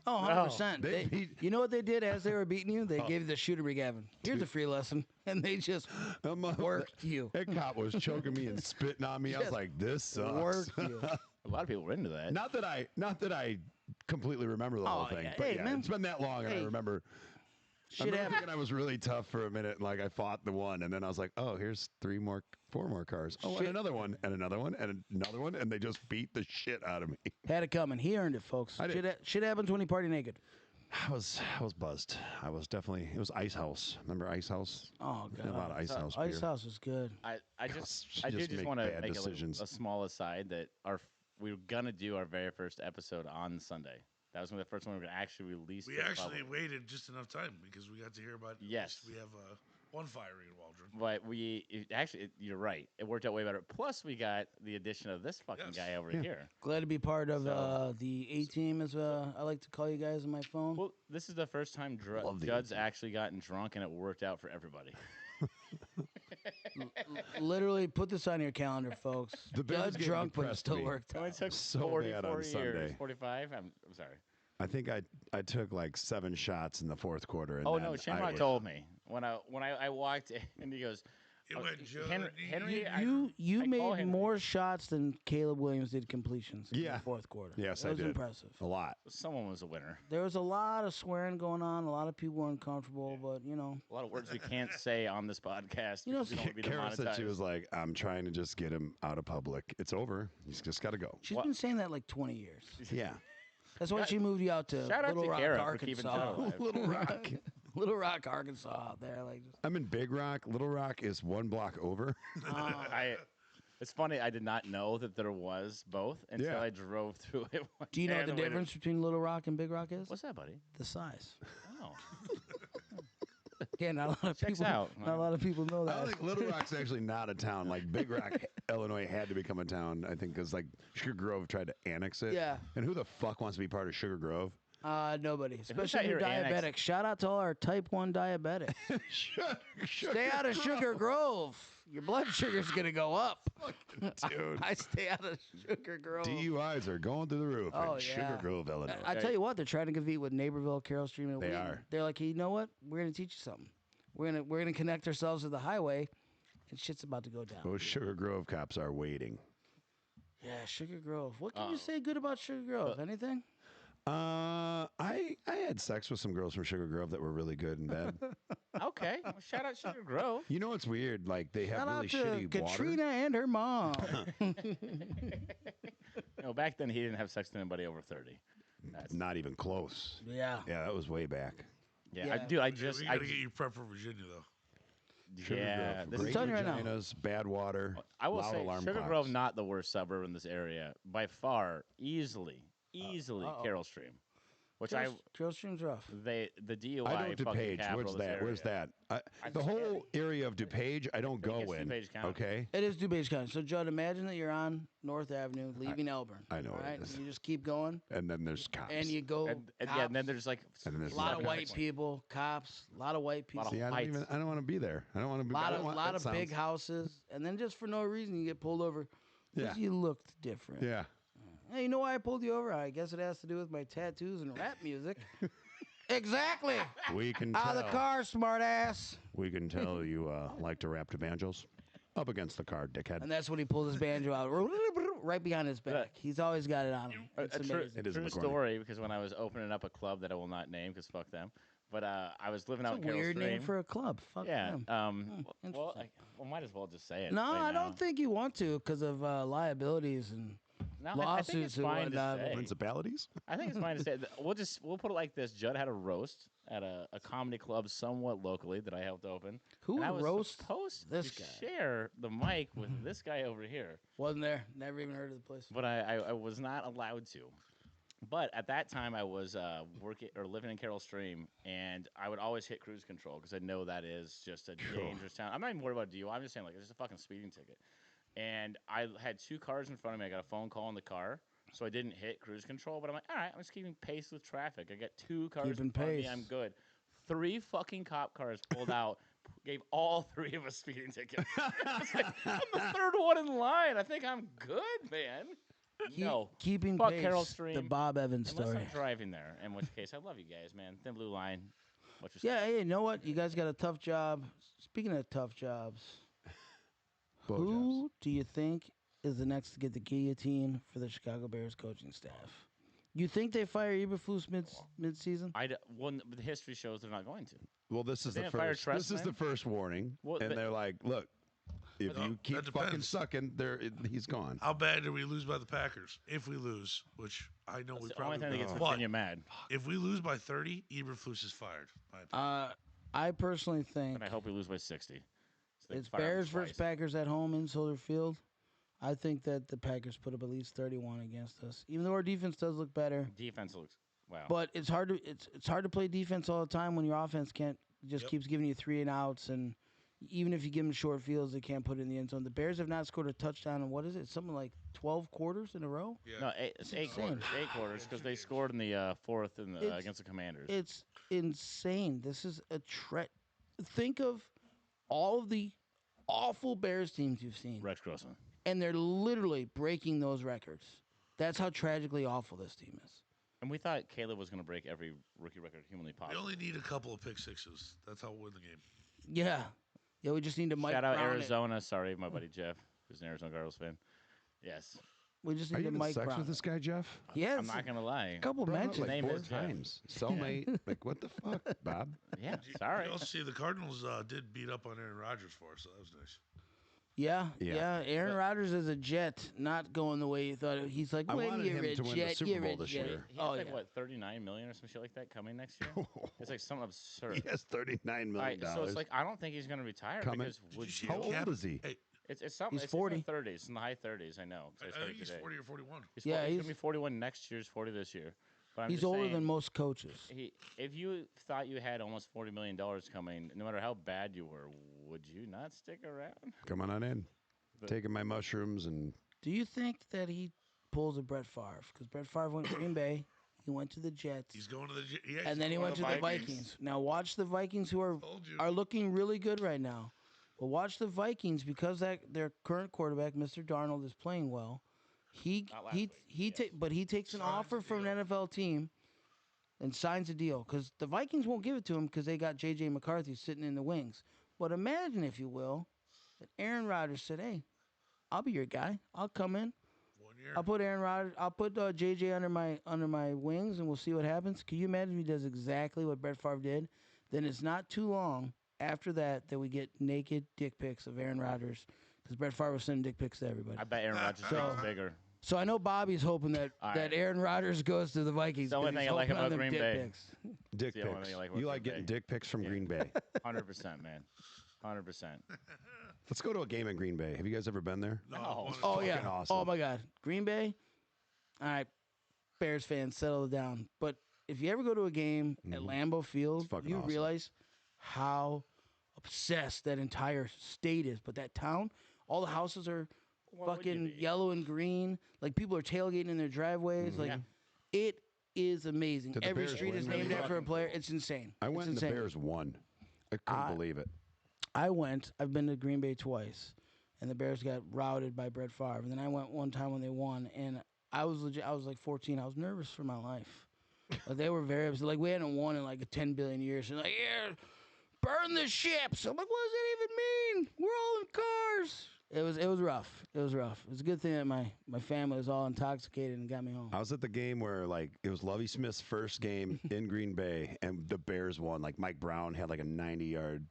Oh, 100%. They They, beat- you know what they did as they were beating you? They gave you the shooter McGavin. Here's a free lesson. And they just worked you. That cop was choking me and spitting on me. I was Just like, "This sucks." Worked you. A lot of people were into that. Not that I completely remember the whole Oh, thing, yeah. but Hey, yeah, man. it's been that long, and I Hey. remember. I Shit remember happened. thinking I was really tough for a minute, and like I fought the one, and then I was like, "Oh, here's 4 more cars. Oh, Shit. and another one, and another one, and another one," and they just beat the shit out of me. Had it coming. He earned it, folks. I did. Shit happens when you party naked. I was buzzed. I was definitely. It was Ice House. Remember Ice House? Oh, A lot of God. Ice House Ice beer. House was good. I She do just just make want to bad make decisions. a small aside that we were gonna do our very first episode on Sunday. That was the first one we were gonna actually release. to We the actually public. waited just enough time because we got to hear about. Yes. We have one firing in Waldron. But you're right. It worked out way better. Plus, we got the addition of this fucking Yes. guy over here. Glad to be part of So- the A team, as I like to call you guys on my phone. Well, this is the first time Love the Judd's idea. actually gotten drunk and it worked out for everybody. Literally, put this on your calendar, folks. The Bears Judd getting drunk, but it depressed still me. worked It only out. took So 44 bad on years. Sunday. 45? I'm sorry. I think I took like 7 shots in the fourth quarter. And Oh, then no, I Shamrock was- told me. When I walked in, and he goes, It Oh, went Henry, You I call made Henry. more shots than Caleb Williams did completions in Yeah. the fourth quarter. Yes, that I was did. impressive. a lot. someone was a winner. There was a lot of swearing going on. A lot of people were uncomfortable, but A lot of words we can't say on this podcast. You know, because we don't want to be Kara said she demonetized. was like, "I'm trying to just get him out of public. It's over. He's just got to go." she's What? been saying that like 20 years. Yeah. That's why Shout- she moved you out to Shout out Little to Rock, Kara for keeping Arkansas. Judd alive. Little Rock. Little Rock, Arkansas, out there, like. Just, I'm in Big Rock. Little Rock is one block over. It's funny. I did not know that there was both until Yeah. I drove through it. One do you day know on what the way to- difference between Little Rock and Big Rock is? What's that, buddy? The size. Oh, Again, not a lot of Checks people. out. Not a lot of people know I that. think Little Rock's actually not a town. Like Big Rock, Illinois had to become a town, I think, because like Sugar Grove tried to annex it. Yeah. And who the fuck wants to be part of Sugar Grove? Nobody, got especially if you're your diabetic. annex? Shout out to all our type 1 diabetics. Stay out of Sugar Grove. Your blood sugar's gonna go up. Dude. I stay out of Sugar Grove. DUIs are going through the roof Oh, in Sugar yeah. Grove, Illinois. I tell you what, they're trying to compete with Naperville, Carroll Stream, and They Wheaton. are. They're like, hey, you know what? We're gonna teach you something. We're gonna connect ourselves to the highway, and shit's about to go down. Those Sugar Grove cops are waiting. Yeah, Sugar Grove. What can you say good about Sugar Grove? Anything? I had sex with some girls from Sugar Grove that were really good in bed. okay. Well, shout out Sugar Grove. You know what's weird? Like they have Shout really out to shitty Katrina water. and her mom. No, back then he didn't have sex with anybody over 30. That's, Not even close. Yeah. Yeah, that was way back. yeah, Yeah. dude. I We just, gotta get you prepped for Virginia though. Sugar yeah. Grove. This Great is, telling you right now. vaginas, bad water. I will loud say alarm Sugar clocks. Grove not the worst suburb in this area by far. Easily uh-oh. Carroll Stream, which Carroll Stream's rough. the DUI I know fucking DuPage. capital Where's of this that? Where's area. that? The think whole area of DuPage, I don't think go it's in. DuPage County. Okay. It is DuPage County. So, Judd, imagine that you're on North Avenue, leaving Elburn. I know all what it right? is. You just keep going, And then there's cops. and you go. And yeah, and then there's like And then there's a lot of cops. white people, cops, a lot of white people. Lot of See, I Heights. don't want to be there. I don't want to be. lot I of don't want, lot that of big sounds- houses, and then just for no reason you get pulled over because Yeah. you looked different. Yeah. Hey, you know why I pulled you over? I guess it has to do with my tattoos and rap music. Exactly. We can Out of the tell. car, smart ass. We can tell you like to rap to banjos. Up against the car, dickhead. And that's when he pulled his banjo out right behind his back. He's always got it on him. It's a true, amazing. It is in true the corner. story because when I was opening up a club that I will not name because fuck them, but I was living out It's in a Carroll weird Stream. name for a club. Fuck yeah. them. Well, interesting. might as well just say it. No, right I now. don't think you want to because of liabilities and No, I think lawsuits it's and fine to whatnot. say. Principalities? I think it's fine to say. We'll put it like this. Judd had a roast at a comedy club somewhat locally that I helped open. Who and I would was roast supposed this to guy? share the mic with this guy over here, Wasn't there. Never even heard of the place. but I was not allowed to. But at that time, I was working or living in Carroll Stream, and I would always hit cruise control because I know that is just a dangerous town. I'm not even worried about DUI. I'm just saying, like, it's just a fucking speeding ticket. And I had 2 cars in front of me. I got a phone call in the car, so I didn't hit cruise control. But I'm like, all right, I'm just keeping pace with traffic. I got 2 cars Keeping in front of pace. me. I'm good. 3 fucking cop cars pulled out, gave all 3 of us speeding tickets. I was like, I'm the 3rd one in line. I think I'm good, man. No. Keeping Fuck pace. Carroll Stream. The Bob Evans Unless story. I'm driving there, in which case I love you guys, man. Thin blue line. What's your Yeah, hey, you know what? You guys got a tough job. Speaking of tough jobs, Blowjobs. who do you think is the next to get the guillotine for the Chicago Bears coaching staff? You think they fire Eberflus mid-season? The history shows they're not going to. Well, this is They the didn't fire first. This is Trestman? the first warning, Well, and but- they're like, "Look, if No, you keep that fucking depends. sucking, he's gone." How bad did we lose by the Packers? If we lose, which I know That's we the probably only thing that gets will. But Virginia mad. if we lose by 30, Eberflus is fired. My opinion. I personally think And I hope we lose by 60. So they it's fire him Bears versus twice. Packers at home in Soldier Field. I think that the Packers put up at least 31 against us, even though our defense does look better. Defense looks wow. But it's hard to play defense all the time when your offense keeps giving you 3 and outs, and even if you give them short fields, they can't put it in the end zone. The Bears have not scored a touchdown in what is it? Something like 12 quarters in a row. Yeah. No, it's 8 insane. quarters. 8 quarters because they scored in the 4th It's- against the Commanders. It's insane. This is a Think of all of the awful Bears teams you've seen, Rex Grossman. and they're literally breaking those records. That's how tragically awful this team is. And we thought Caleb was going to break every rookie record humanly We possible. only need a couple of pick sixes. That's how we'll win the game. Yeah, we just need to Mike Shout out Brown it. Arizona. Sorry, my buddy Jeff, who's an Arizona Cardinals fan. Yes. We just Are need you to having Mike sex Brown. with this guy, Jeff? Yes, I'm not going to lie. a couple Bro, mentions. like name 4 is Jeff. times. Cellmate. Like what the fuck, Bob? Yeah, sorry. You also see the Cardinals did beat up on Aaron Rodgers for us, so that was nice. Yeah. Aaron Rodgers is a Jet, not going the way you thought. He's like, I when wanted you're him a to win the Jet, Super you're Bowl a this Jet. year. He has Oh, like yeah. what, 39 million or some shit like that coming next year. It's like something absurd. He has $39 million. All right, so it's like I don't think he's gonna retire Coming. because would Did you see you? How Cap- old is he? Hey, It's something. He's it's 40. in the 30s, in the high 30s. I know. 'cause I heard think he's today. 40 or 41. He's, Yeah, he's he's- gonna be 41 next year. He's 40 this year. But I'm He's just older saying, than most coaches. If you thought you had almost $40 million coming, no matter how bad you were, would you not stick around? Come on in. But- Taking my mushrooms and Do you think that he pulls a Brett Favre? Because Brett Favre went to Green Bay, he went to the Jets, He's going to the. Yeah, and then he went to the Vikings. Now watch the Vikings, who Told you. are looking really good right now. But watch the Vikings because their current quarterback, Mr. Darnold, is playing well. Not last week, But he takes an Signs offer a from deal. an NFL team and signs a deal because the Vikings won't give it to him because they got J.J. McCarthy sitting in the wings. But imagine, if you will, that Aaron Rodgers said, "Hey, I'll be your guy. I'll come in. 1 year. I'll put Aaron Rodgers. I'll put JJ under my wings, and we'll see what happens." Can you imagine if he does exactly what Brett Favre did? Then it's not too long after that we get naked dick pics of Aaron Rodgers because Brett Favre was sending dick pics to everybody. I bet Aaron Rodgers So- is bigger. So I know Bobby's hoping that, All that right. Aaron Rodgers goes to the Vikings. The only 'cause thing he's I like hoping on about them Green dick Bay. pics. dick the only pics. thing I like about You like Green getting Bay. dick pics from Green Bay. 100%, man. 100%. Let's go to a game in Green Bay. Have you guys ever been there? No. Oh yeah. awesome. Oh my God. Green Bay. All right, Bears fans, settle it down. But if you ever go to a game at Lambeau Field, fucking you awesome. realize how obsessed that entire state is. But that town, all the houses are What would you fucking be? yellow and green. Like people are tailgating in their driveways. Like it is amazing. Did the Every Bears street is win named really? after a player. It's insane. I It's went and the insane. Bears won. I couldn't believe it. I went. I've been to Green Bay twice, and the Bears got routed by Brett Favre. And then I went one time when they won, and I was legit. I was like 14. I was nervous for my life. Like they were very upset. Like we hadn't won in like 10 billion years. And like, yeah, burn the ships. I'm like, what does that even mean? We're all in cars. It was rough. It was rough. It was a good thing that my family was all intoxicated and got me home. I was at the game where like it was Lovie Smith's first game in Green Bay, and the Bears won. Like Mike Brown had like a 90-yard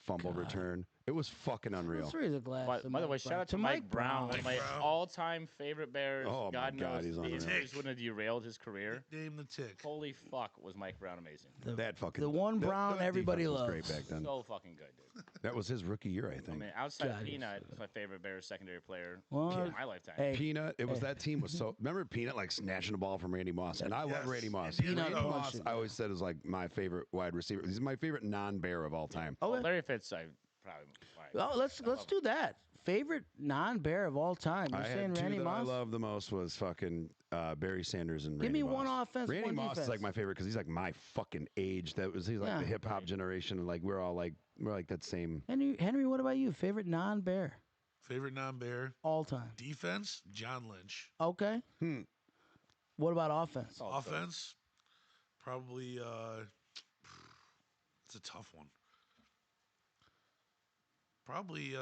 fumble return. It was fucking unreal. Let's raise a glass. By to the way, Mike shout Brown. out to Mike Brown, one of my Brown. all-time favorite Bears. Oh, my God God, knows he's the unreal. injuries wouldn't have derailed his career. Name the tick. Holy fuck, was Mike Brown amazing. That fucking the one Brown that everybody defense was loves. great back then. So fucking good, dude. That was his rookie year, I I think. mean, outside God, of he's Peanut, so is my favorite Bears secondary player Well, in my lifetime. Hey, Peanut, it was that team was so. Remember Peanut like snatching the ball from Randy Moss, and I love Yes. Randy Moss. Peanut Randy punched Moss, it, I always said is like my favorite wide receiver. He's my favorite non-bear of all time. Okay. Larry Fitz, I probably. Well, let's do that. Favorite non-bear of all time. You're I saying had two Randy that I Moss? love the most was fucking Barry Sanders and Give Randy me Moss. one offense, Randy one Moss defense. is like my favorite because he's like my fucking age. He's like Yeah. the hip hop generation, and like we're like that same. Henry, what about you? Favorite non-bear Favorite non-bear. all time? Defense, John Lynch. Okay. What about offense? Oh, Offense, probably. It's a tough one. Probably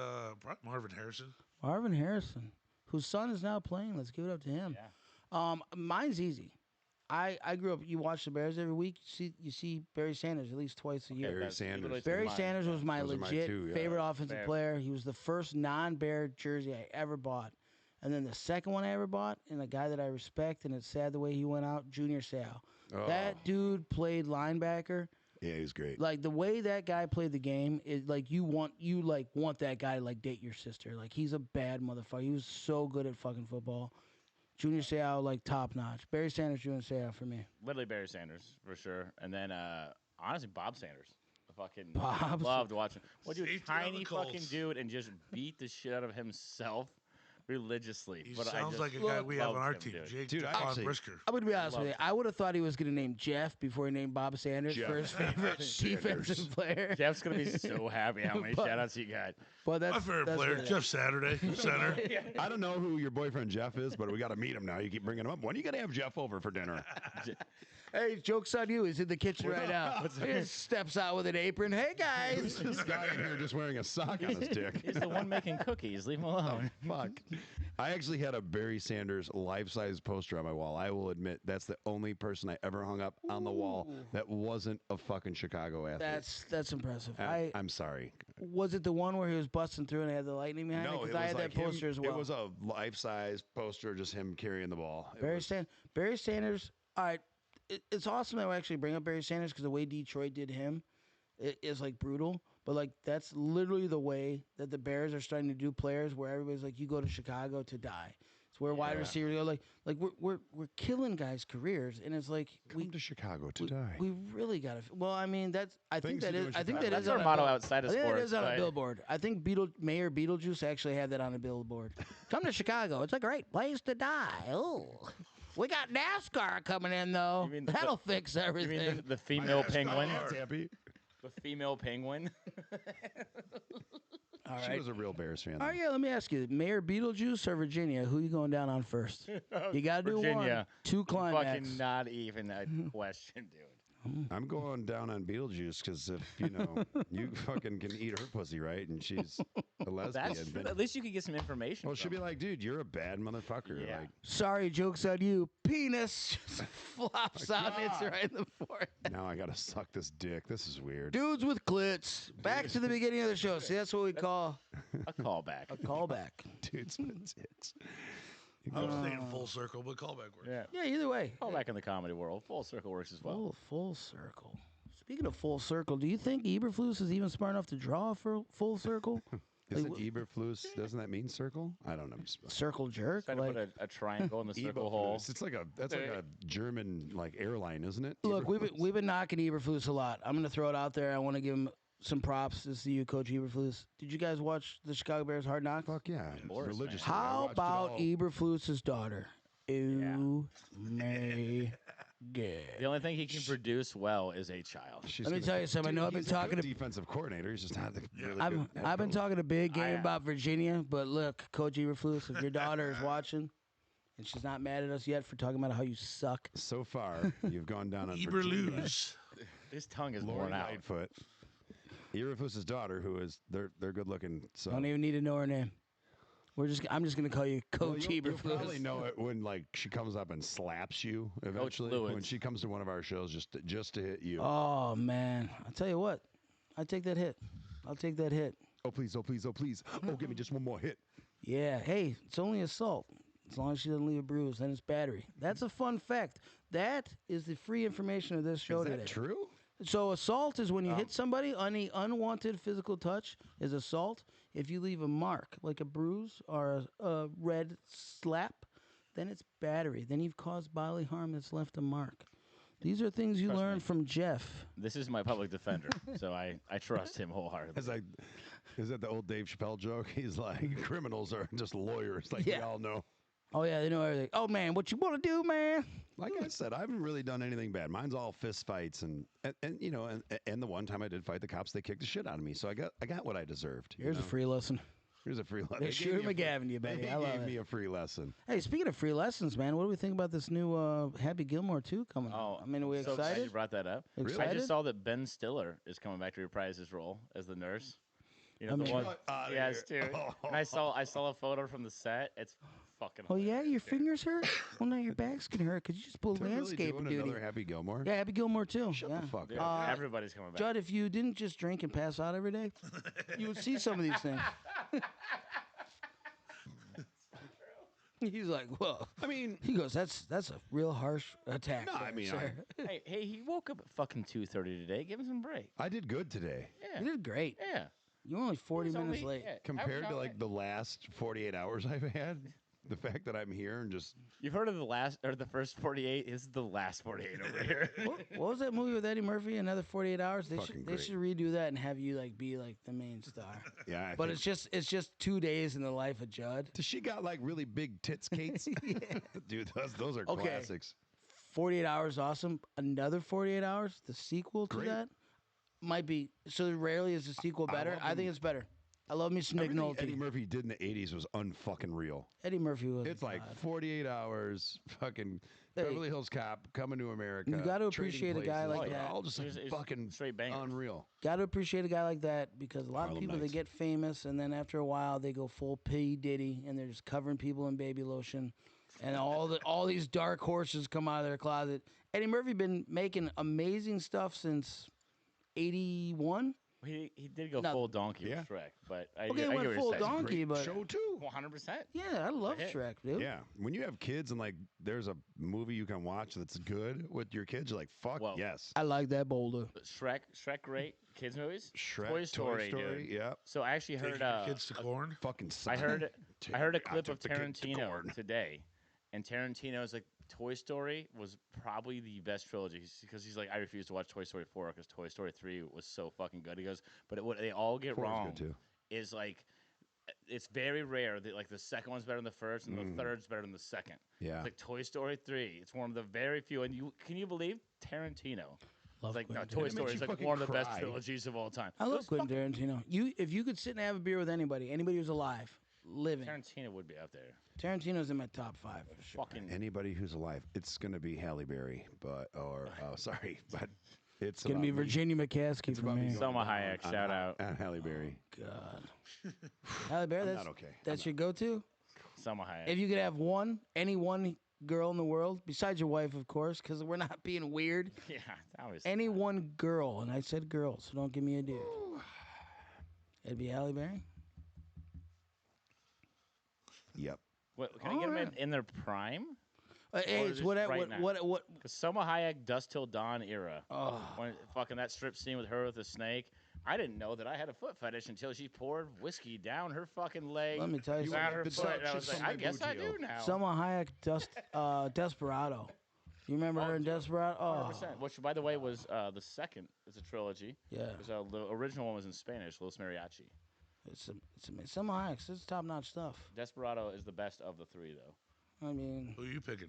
Marvin Harrison. Marvin Harrison, whose son is now playing. Let's give it up to him. Yeah. Mine's easy. I grew up. You watch the Bears every week. You see Barry Sanders at least twice a year. Barry that's Sanders. literally Barry mine. Sanders was my Those are mine legit too, yeah. favorite offensive Fair. player. He was the first non-Bear jersey I ever bought. And then the second one I ever bought, and a guy that I respect, and it's sad the way he went out, Junior Seau. Oh. That dude played linebacker. Yeah, he's great. Like the way that guy played the game is like you want that guy to like date your sister. Like he's a bad motherfucker. He was so good at fucking football. Junior Seau like top notch. Barry Sanders, Junior Seau for me. Literally Barry Sanders for sure, and then honestly Bob Sanders. I fucking Bob loved watching. What dude, Safety on tiny the fucking Colts. dude, and just beat the shit out of himself religiously. He but I sounds just like a guy we have on our loved team. him, dude. Jake Dude, I Devon actually- Brisker. I'm gonna be honest with Love you. I would have thought he was gonna name Jeff before he named Bob Sanders Jeff. for his favorite defensive player. Jeff's gonna be so happy how many But- shout outs he got. But My that's favorite that's player, good. Jeff Saturday, center. I don't know who your boyfriend Jeff is, but we got to meet him now. You keep bringing him up. When are you gonna have Jeff over for dinner? Hey, joke's on you. He's in the kitchen right now. He just steps out with an apron. Hey guys. This guy in here just wearing a sock on his dick. He's the one making cookies. Leave him alone. Fuck. I actually had a Barry Sanders life-size poster on my wall. I will admit that's the only person I ever hung up on the wall that wasn't a fucking Chicago athlete. That's impressive. I'm sorry. Was it the one where he was busting through and had the lightning behind it? No, Because it I was had like that poster him, as well. It was a life-size poster, just him carrying the ball. Barry Sanders. All right, it's awesome that we actually bring up Barry Sanders because the way Detroit did him is like brutal. But like that's literally the way that the Bears are starting to do players, where everybody's like, you go to Chicago to die. It's where wide receivers go. Like we're killing guys' careers, and it's like Come to Chicago to die. We really got to. Well, I mean, I think that is That's our motto outside of I think sports. that is on a billboard. I think Mayor Beetlejuice actually had that on a billboard. Come to Chicago. It's a great place to die. Oh. We got NASCAR coming in, though. That'll fix everything. You mean the female penguin? Happy. The female penguin? All right. She was a real Bears fan. All right, yeah, let me ask you. Mayor Beetlejuice or Virginia? Who you going down on first? You got to do Virginia. one. Two climax. Fucking not even a question, dude. I'm going down on Beetlejuice because if, you fucking can eat her pussy, right? And she's a lesbian. At least you could get some information. Well, she'll be like, dude, you're a bad motherfucker. Yeah. Like, Sorry, joke's on you. Penis just flops out and hits her right in the forehead. now I got to suck this dick. This is weird. Dudes with clits. Back to the beginning of the show. See, that's what we call a callback. a callback. Dudes with tits. I was thinking full circle, but callback works. Yeah, either way. Callback in the comedy world. Full circle works as well. Full circle. Speaking of full circle, do you think Eberflus is even smart enough to draw for full circle? Isn't Eberflus, doesn't that mean circle? I don't know. Circle jerk? Try to put a triangle in the circle hole. It's like that's like a German airline, isn't it? Look, we've been knocking Eberflus a lot. I'm going to throw it out there. I want to give him some props. This is you, Coach Eberflus. Did you guys watch the Chicago Bears Hard Knocks? Fuck yeah. Religiously. How about Eberflus's daughter? Ooh, May Gay. The only thing he can produce well is a child. Let me tell you something. I know I've been talking to defensive coordinator. He's just not the really I've been talking a big game about Virginia, but look, Coach Eberflus, if your daughter is watching and she's not mad at us yet for talking about how you suck. So far, you've gone down on Virginia. Eberflus. His tongue is Lori worn out. Lightfoot. Eberflus's daughter, who is they're good looking. So Don't even need to know her name. I'm just gonna call you Coach you'll Eberflus. probably know it when she comes up and slaps you eventually. When she comes to one of our shows just to hit you. Oh man, I'll tell you what, I take that hit. I'll take that hit. Oh please, oh please, oh please. Oh, give me just one more hit. Yeah, hey, it's only assault. As long as she doesn't leave a bruise, then it's battery. That's a fun fact. That is the free information of this show Is that today. true? So assault is when you hit somebody. Any unwanted physical touch is assault. If you leave a mark, like a bruise or a red slap, then it's battery. Then you've caused bodily harm that's left a mark. These are things you learn from Jeff. This is my public defender, so I trust him wholeheartedly. Is that the old Dave Chappelle joke? He's like, criminals are just lawyers, like we all know. Oh, yeah, they know everything. Oh, man, what you want to do, man? Like I said, I haven't really done anything bad. Mine's all fist fights, and the one time I did fight the cops, they kicked the shit out of me. So I got what I deserved. Here's a free lesson. Here's a free lesson. They Shooter McGavin, you bet. They gave me a free lesson. Hey, speaking of free lessons, man, what do we think about this new Happy Gilmore 2 coming out? I mean, are we so excited? Glad you brought that up. Excited? I just saw that Ben Stiller is coming back to reprise his role as the nurse. You know, the one. Yes, dude. And I saw a photo from the set. It's fucking. Oh yeah, your fingers hurt. Well, now your back's gonna hurt because you just pulled They're landscaping really doing duty. another Happy Gilmore. Yeah, Happy Gilmore too. Shut the fuck Dude, up. everybody's coming back. Judd, if you didn't just drink and pass out every day, you would see some of these things. He's like, well, I mean, he goes, that's a real harsh attack. No, I mean, sir. hey, he woke up at fucking 2:30 today. Give him some break. I did good today. Yeah. You did great. Yeah. You were only 40 It was minutes only- late. yeah, Compared I to was like the last 48 hours I've had, the fact that I'm here and just You've heard of the first 48? This is the last 48 over here. What was that movie with Eddie Murphy? Another 48 Hours. They Fucking should redo that and have you be the main star. yeah. But it's just 2 days in the life of Judd. She got like really big tits, Kate's. Dude, those are Okay. classics. 48 Hours, awesome. Another 48 Hours, the sequel to Great. that might be. So rarely is the sequel better. I think it's better. I love me some Nick Everything Nolte. Eddie Murphy did in the 80s was unfucking real. Eddie Murphy was. It's like God. 48 hours, fucking Hey. Beverly Hills Cop, Coming to America. You got to Trading appreciate a guy Places. like They're that. all just like It's fucking straight bangers. unreal. Got to appreciate a guy like that because a lot of Harlem people they Nights. get famous and then after a while they go full P Diddy and they're just covering people in baby lotion, and all these dark horses come out of their closet. Eddie Murphy been making amazing stuff since '81. He did go No. full donkey Yeah. with Shrek, but I, Okay, I he get went what full you're saying. donkey, but Show too. 100%. yeah, I love hit. Shrek, dude. Yeah, when you have kids and like there's a movie you can watch that's good with your kids, you're like, fuck Well, yes. I like that boulder. But Shrek, great kids movies. Shrek, Toy Story, dude. yeah. So I actually heard Taking your kids to corn. Fucking. I heard Take I heard a me out clip to of the kid to Tarantino corn. today, and Tarantino's like Toy Story was probably the best trilogy because he's like I refuse to watch Toy Story 4 because Toy Story 3 was so fucking good. He goes, but what they all get 4 was wrong good too. is like it's very rare that like the second one's better than the first and the third's better than the second. Yeah. It's like Toy Story 3. It's one of the very few, and can you believe Tarantino? Love Like no, Quentin Toy It makes Story you is like fucking one of the best cry. trilogies of all time. I love Quentin Tarantino. If you could sit and have a beer with anybody who's alive, living, Tarantino would be up there. Tarantino's in my top 5 for sure. Fucking Anybody who's alive, it's gonna be Halle Berry, but sorry, but it's Gonna about be me. Virginia McCaskey It's for about me me. going Selma down Hayek, on shout out. Halle Berry. God. Halle Berry, I'm that's not okay. that's your go-to. Selma Hayek. If you could have any one girl in the world, besides your wife, of course, because we're not being weird. Yeah, that was Any one girl, and I said girl, so don't give me a dude. It'd be Halle Berry. Yep. What, can I get them Alright. in their prime? Hey, just it's what, right what, now? what, Because Selma Hayek, Dust Till Dawn era. Oh, When fucking that strip scene with her with the snake. I didn't know that I had a foot fetish until she poured whiskey down her fucking leg. let me tell you down something. her The foot. And I shit's was like, from I my guess I boot do heel. now. Selma Hayek, Desperado. You remember her in Desperado? Oh, 100%. Which, by the way, was the second. It's a trilogy. yeah. Because the original one was in Spanish, Los Mariachi. It's amazing. Selma Hayek, it's top-notch stuff. Desperado is the best of the three, though. I mean, Who are you picking?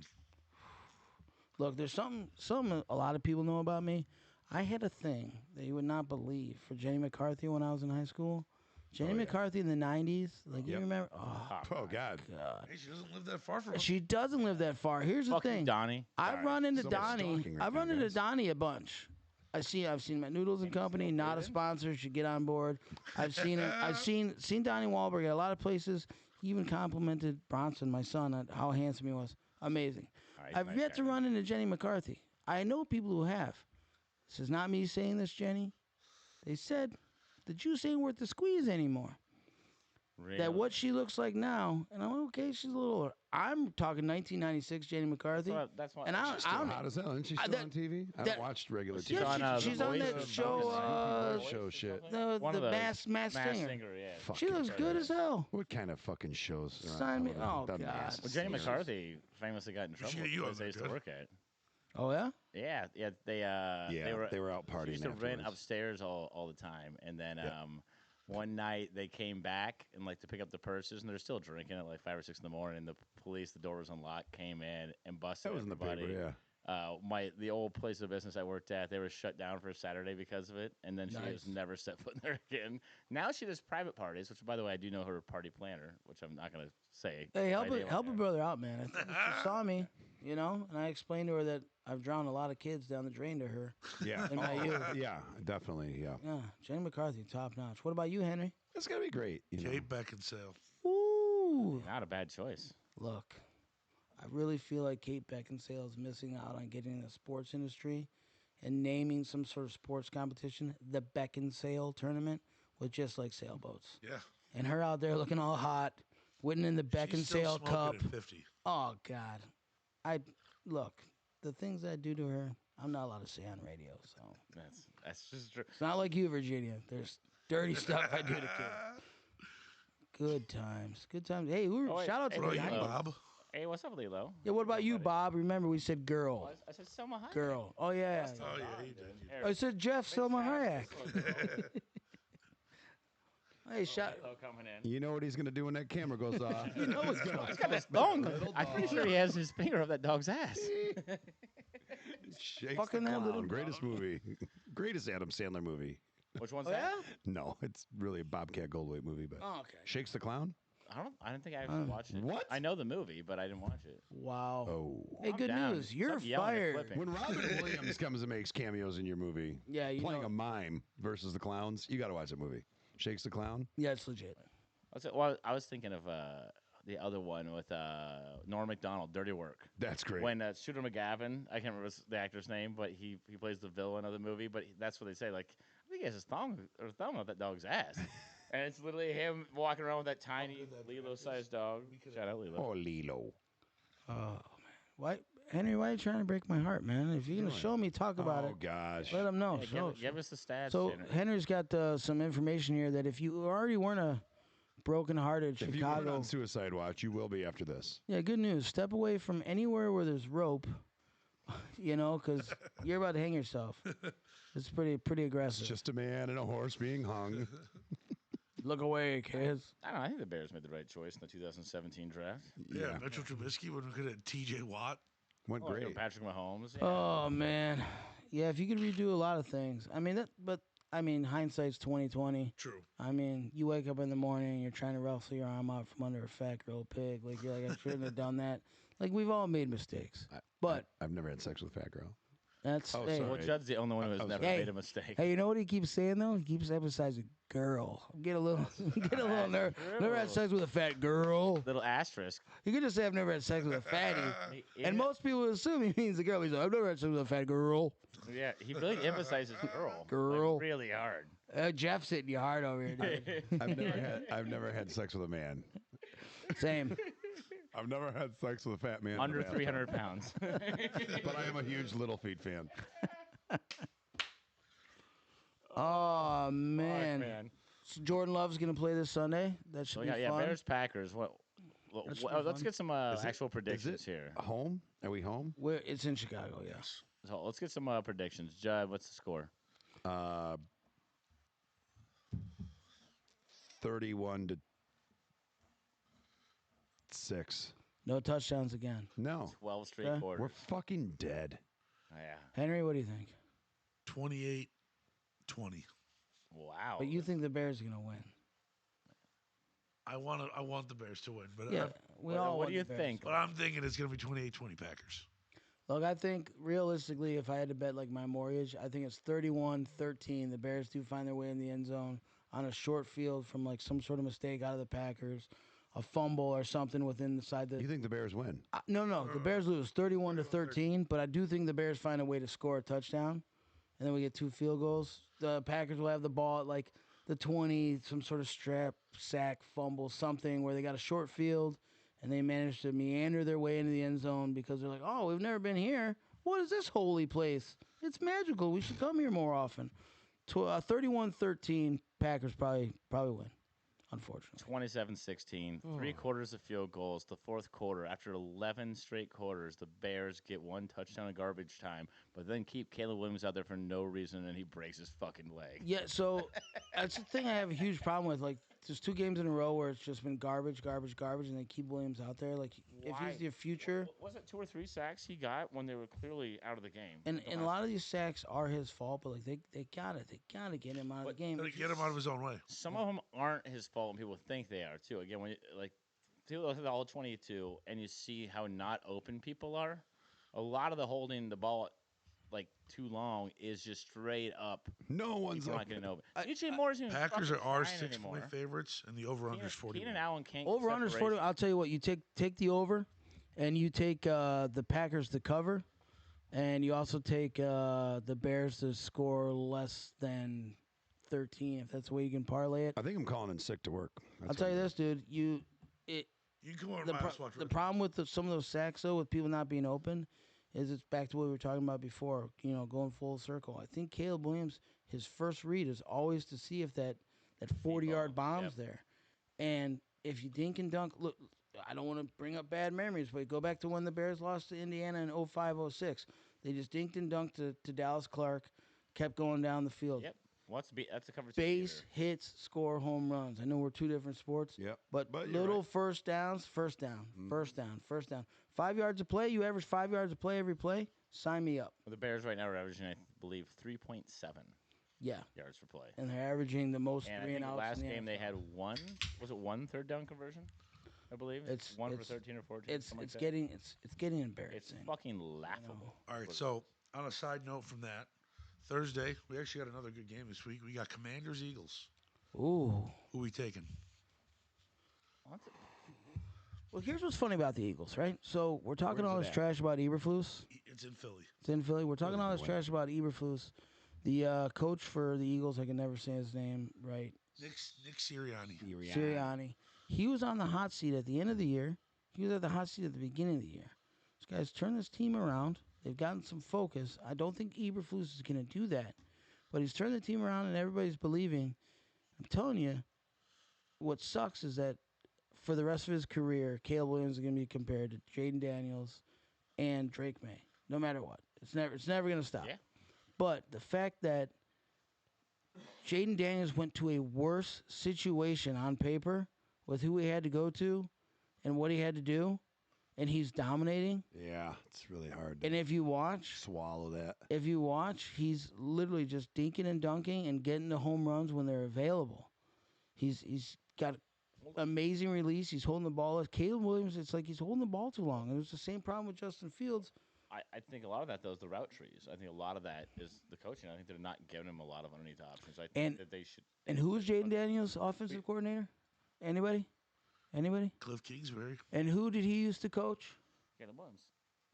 look, there's something a lot of people know about me. I had a thing that you would not believe for Jenny McCarthy when I was in high school. Jenny McCarthy in the 90s, like you Yep. remember? Oh, Oh God. God. Hey, she doesn't live that far from us. She doesn't live that far. Here's the Fuck you, thing. Donnie. I've run into Somebody's Donnie. stalking right I've now, run into guys. Donnie a bunch. I've seen my Noodles and Company, not a sponsor, should get on board. I've seen him. I've seen Donnie Wahlberg at a lot of places. He even complimented Bronson, my son, on how handsome he was. Amazing. He's I've a nice yet guy. to run into Jenny McCarthy. I know people who have. This is not me saying this, Jenny. They said the juice ain't worth the squeeze anymore. Really? That what she looks like now, and I'm okay. She's a little older. I'm talking 1996 Jenny McCarthy. That's what And She's still hot as hell. Isn't she still that- on TV? I that- haven't watched regular She's TV. on, Yeah, The she's on Voice that or show. something. Show shit. The One of those. Masked Singer. Yeah. Fuck She it. looks good as hell. What kind of fucking shows? are on Sign me- television? oh, The God. Masked Well, Jenny Singer. McCarthy famously got in should trouble get you with on the place they there, used to dude. work at. Oh yeah. Yeah, they They were out she partying used to rent afterwards. upstairs all the time, and then Yep. one night they came back and like to pick up the purses, and they're still drinking at like 5 or 6 in the morning. And the police, the door was unlocked, came in and busted That was in the everybody. paper, yeah. The old place of business I worked at, they were shut down for a Saturday because of it, and then she Nice. has never set foot in there again. Now she does private parties, which by the way I do know her party planner, which I'm not gonna say. Hey, by name on help a air. brother out, man. I think she saw me, and I explained to her that I've drowned a lot of kids down the drain to her. Yeah. In my youth. Yeah, definitely. Yeah. Yeah, Jenny McCarthy, top notch. What about you, Henry? It's gonna be great. You know. Kate Beckinsale. Ooh, Not a bad choice. look, I really feel like Kate Beckinsale is missing out on getting in the sports industry and naming some sort of sports competition, the Beckinsale tournament, with just like sailboats. Yeah. And her out there looking all hot, winning the She's still Beckinsale Cup. smoking at 50. Oh God, look, the things I do to her, I'm not allowed to say on radio. So That's just true. it's not like you, Virginia. There's dirty stuff I do to kids. Good times, good times. Hey, Oh, wait. shout out to What the about you, guy. Bob? Hey, what's up, Lilo? Yeah, what about you, Bob? Remember we said girl, I said Selma Hayek. girl. Oh yeah, Oh, yeah, you did. I said Jeff Selma Hayek. Hey, shout. Lilo coming in. You know what he's gonna do when that camera goes off. You know what's going on. He's got his thumb. I'm pretty sure he has his finger up that dog's ass. Shakes Fucking the that little clown. Greatest movie. Greatest Adam Sandler movie. Which one's Oh that? yeah. No, it's really a Bobcat Goldthwait movie, but Oh, okay. Shakes the Clown. I don't think I actually watched it. What? I know the movie, but I didn't watch it. Wow. Oh. Hey, I'm good down. news. You're Stop yelling and fired. flipping. When Robin Williams comes and makes cameos in your movie, Yeah, you playing know. a mime versus the clowns, you got to watch that movie. Shakes the Clown. Yeah, it's legit. I was thinking of the other one with Norm Macdonald, Dirty Work. That's great. When Shooter McGavin, I can't remember the actor's name, but he plays the villain of the movie. But that's what they say. Like, I think he has his thumb up that dog's ass, and it's literally him walking around with that tiny Lilo-sized dog. Shout out Lilo. Oh, Lilo. Oh man, why, Henry? Why are you trying to break my heart, man? If you're gonna show me, talk about Oh it. gosh. Let them know. Yeah, give us the stats. So Henry. Henry's got some information here that if you already weren't a broken-hearted If you weren't Chicago, on Suicide Watch, you will be after this. yeah, good news. Step away from anywhere where there's rope, because you're about to hang yourself. It's pretty aggressive. It's just a man and a horse being hung. Look away, kids. I don't know. I think the Bears made the right choice in the 2017 draft. Yeah, Mitchell Trubisky when we could have T.J. Watt. Went Oh, great. Patrick Mahomes. Yeah. Oh man, yeah. If you could redo a lot of things, hindsight's 2020. True. I mean, you wake up in the morning and you're trying to wrestle your arm out from under a fat grilled pig. Like you're like, I shouldn't have done that. Like we've all made mistakes, but I've never had sex with a fat girl. that's Oh, hey, sorry. Well, Judd's the only one who has never Hey. made a mistake. Hey, you know what he keeps saying though? He keeps emphasizing girl. Get a little nerve. Never had sex with a fat girl. Little asterisk. You could just say I've never had sex with a fatty, and Yeah. most people assume he means a girl. He's like, I've never had sex with a fat girl. Yeah, he really emphasizes girl. Girl. Like, really hard. Jeff's hitting you hard over here, dude. I've never had sex with a man. Same. I've never had sex with a fat man. in Under the bathtub. 300 pounds. But I am a huge Little Feet fan. Oh man. Man. So Jordan Love's gonna play this Sunday. That should So, be yeah, fun. Bears Packers. That should be Let's fun. get some actual predictions here. Home? Are we home? It's in Chicago, yes. So let's get some predictions. Judd, what's the score? 31-6. No touchdowns again. No, 12 straight Okay. quarters. we're fucking dead. Yeah. Henry, what do you think? 28-20. Wow. But you think the Bears are gonna win? I want the Bears to win, but Yeah, we all. what want do you the Bears. think? but I'm thinking it's going to be 28-20 Packers. Look, I think realistically, if I had to bet like my mortgage, I think it's 31-13. The Bears do find their way in the end zone on a short field from like some sort of mistake out of the Packers, a fumble or something within the side. You think the Bears win? No, the Bears lose 31-13. But I do think the Bears find a way to score a touchdown, and then we get 2 field goals. The Packers will have the ball at like the 20, some sort of strap, sack, fumble, something where they got a short field and they manage to meander their way into the end zone because they're like, oh, we've never been here. What is this holy place? It's magical. We should come here more often. 31-13, Packers probably win, unfortunately. 27-16. 3 quarters of field goals. The fourth quarter, after 11 straight quarters, the Bears get 1 touchdown in garbage time, but then keep Caleb Williams out there for no reason, and he breaks his fucking leg. Yeah, so that's the thing I have a huge problem with. Like, there's 2 games in a row where it's just been garbage, and they keep Williams out there. Like, if Why? he's the future, Was it 2 or 3 sacks he got when they were clearly out of the game? and a lot of these sacks are his fault, but like they gotta get him out of the game. Got to get him out of his own way. Some of them aren't his fault, and people think they are too. Again, when you look at the all 22 and you see how not open people are, a lot of the holding the ball like too long is just straight up. No one's People not open. getting open. DJ Moore's even Packers are fucking our flying 6-point anymore. favorites, and the over-under is 41. Keenan Allen can't get Over under 40. separation. I'll tell you what. You take the over, and you take the Packers to cover, and you also take the Bears to score less than 13. If that's the way you can parlay it. I think I'm calling in sick to work. I'll tell you this, dude. You can come over to The, my pro- house, watch the Rick. problem with some of those sacks, though, with people not being open, is it's back to what we were talking about before. Going full circle. I think Caleb Williams, his first read is always to see if that 40-yard bomb's there, and if you dink and dunk, look. I don't want to bring up bad memories, but go back to when the Bears lost to Indiana in 05-06. They just dinked and dunked to Dallas Clark, kept going down the field. Yep. That's the coverage. Base hits, score home runs. I know we're 2 different sports. Yep. But you're little right. first down. First down. 5 yards of play. You average 5 yards of play every play. Sign me up. Well, the Bears right now are averaging, I believe, 3.7. Yeah, yards per play. and they're averaging the most And I three think and outs. last in the game they NFL. had one. Was it one third down conversion? I believe It's one for it's 13 or 14. it's Something it's like that. getting it's getting It's embarrassing. fucking laughable. All right, What it so is. on a side note from that, Thursday we actually got another good game this week. We got Commanders Eagles. Ooh. Who we taking? Well, here's what's funny about the Eagles, right? So we're talking Where's all it this at? trash about Eberflus. It's in Philly. It's in Philly. We're talking Philly's all gonna this win. trash about Eberflus. The coach for the Eagles, I can never say his name right. Nick Sirianni. Sirianni. He was on the hot seat at the end of the year. He was at the hot seat at the beginning of the year. This guy's turned this team around. They've gotten some focus. I don't think Eberflus is going to do that, but he's turned the team around, and everybody's believing. I'm telling you, what sucks is that for the rest of his career, Caleb Williams is going to be compared to Jaden Daniels and Drake May, no matter what. It's never going to stop. Yeah. But the fact that Jaden Daniels went to a worse situation on paper with who he had to go to and what he had to do, and he's dominating. Yeah, it's really hard to And if you watch, swallow that. he's literally just dinking and dunking and getting the home runs when they're available. He's got amazing release. He's holding the ball. Caleb Williams, it's like he's holding the ball too long. And it was the same problem with Justin Fields. I think a lot of that, though, is the route trees. I think a lot of that is the coaching. I think they're not giving him a lot of underneath options. I think that they should. And who is Jaden Daniels' offensive coordinator? Anybody? Cliff Kingsbury. And who did he used to coach? Caleb Williams.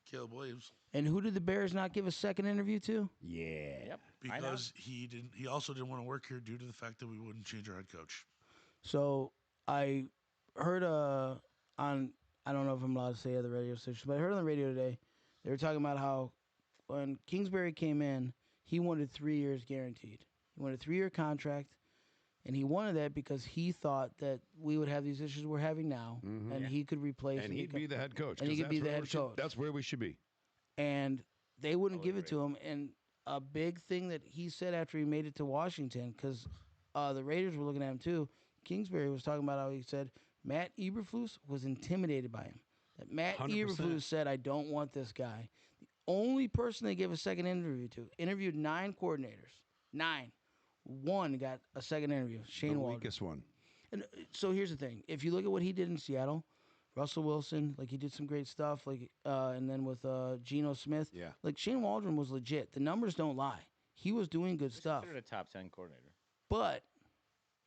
Caleb Williams. And who did the Bears not give a second interview to? Yeah. Yep. I know. Because he didn't. He also didn't want to work here due to the fact that we wouldn't change our head coach. So I heard on, I don't know if I'm allowed to say other radio stations, but I heard on the radio today, they were talking about how when Kingsbury came in, he wanted 3 years guaranteed. He wanted a 3-year contract, and he wanted that because he thought that we would have these issues we're having now, and he could replace And him. he'd be the head coach. And he 'cause could be that's the where head we should- coach. That's where we should be. And they wouldn't give it agree. to him. And a big thing that he said after he made it to Washington, because the Raiders were looking at him too, Kingsbury was talking about how he said Matt Eberflus was intimidated by him. That Matt 100%. Eberflus said, I don't want this guy. The only person they gave a second interview to, interviewed 9 coordinators. 9. 1 got a second interview, Shane The Waldron. weakest one. And so here's the thing. If you look at what he did in Seattle, Russell Wilson, like he did some great stuff, like and then with Geno Smith, Yeah. like Shane Waldron was legit. The numbers don't lie. He was doing good He's stuff. considered a top 10 coordinator. But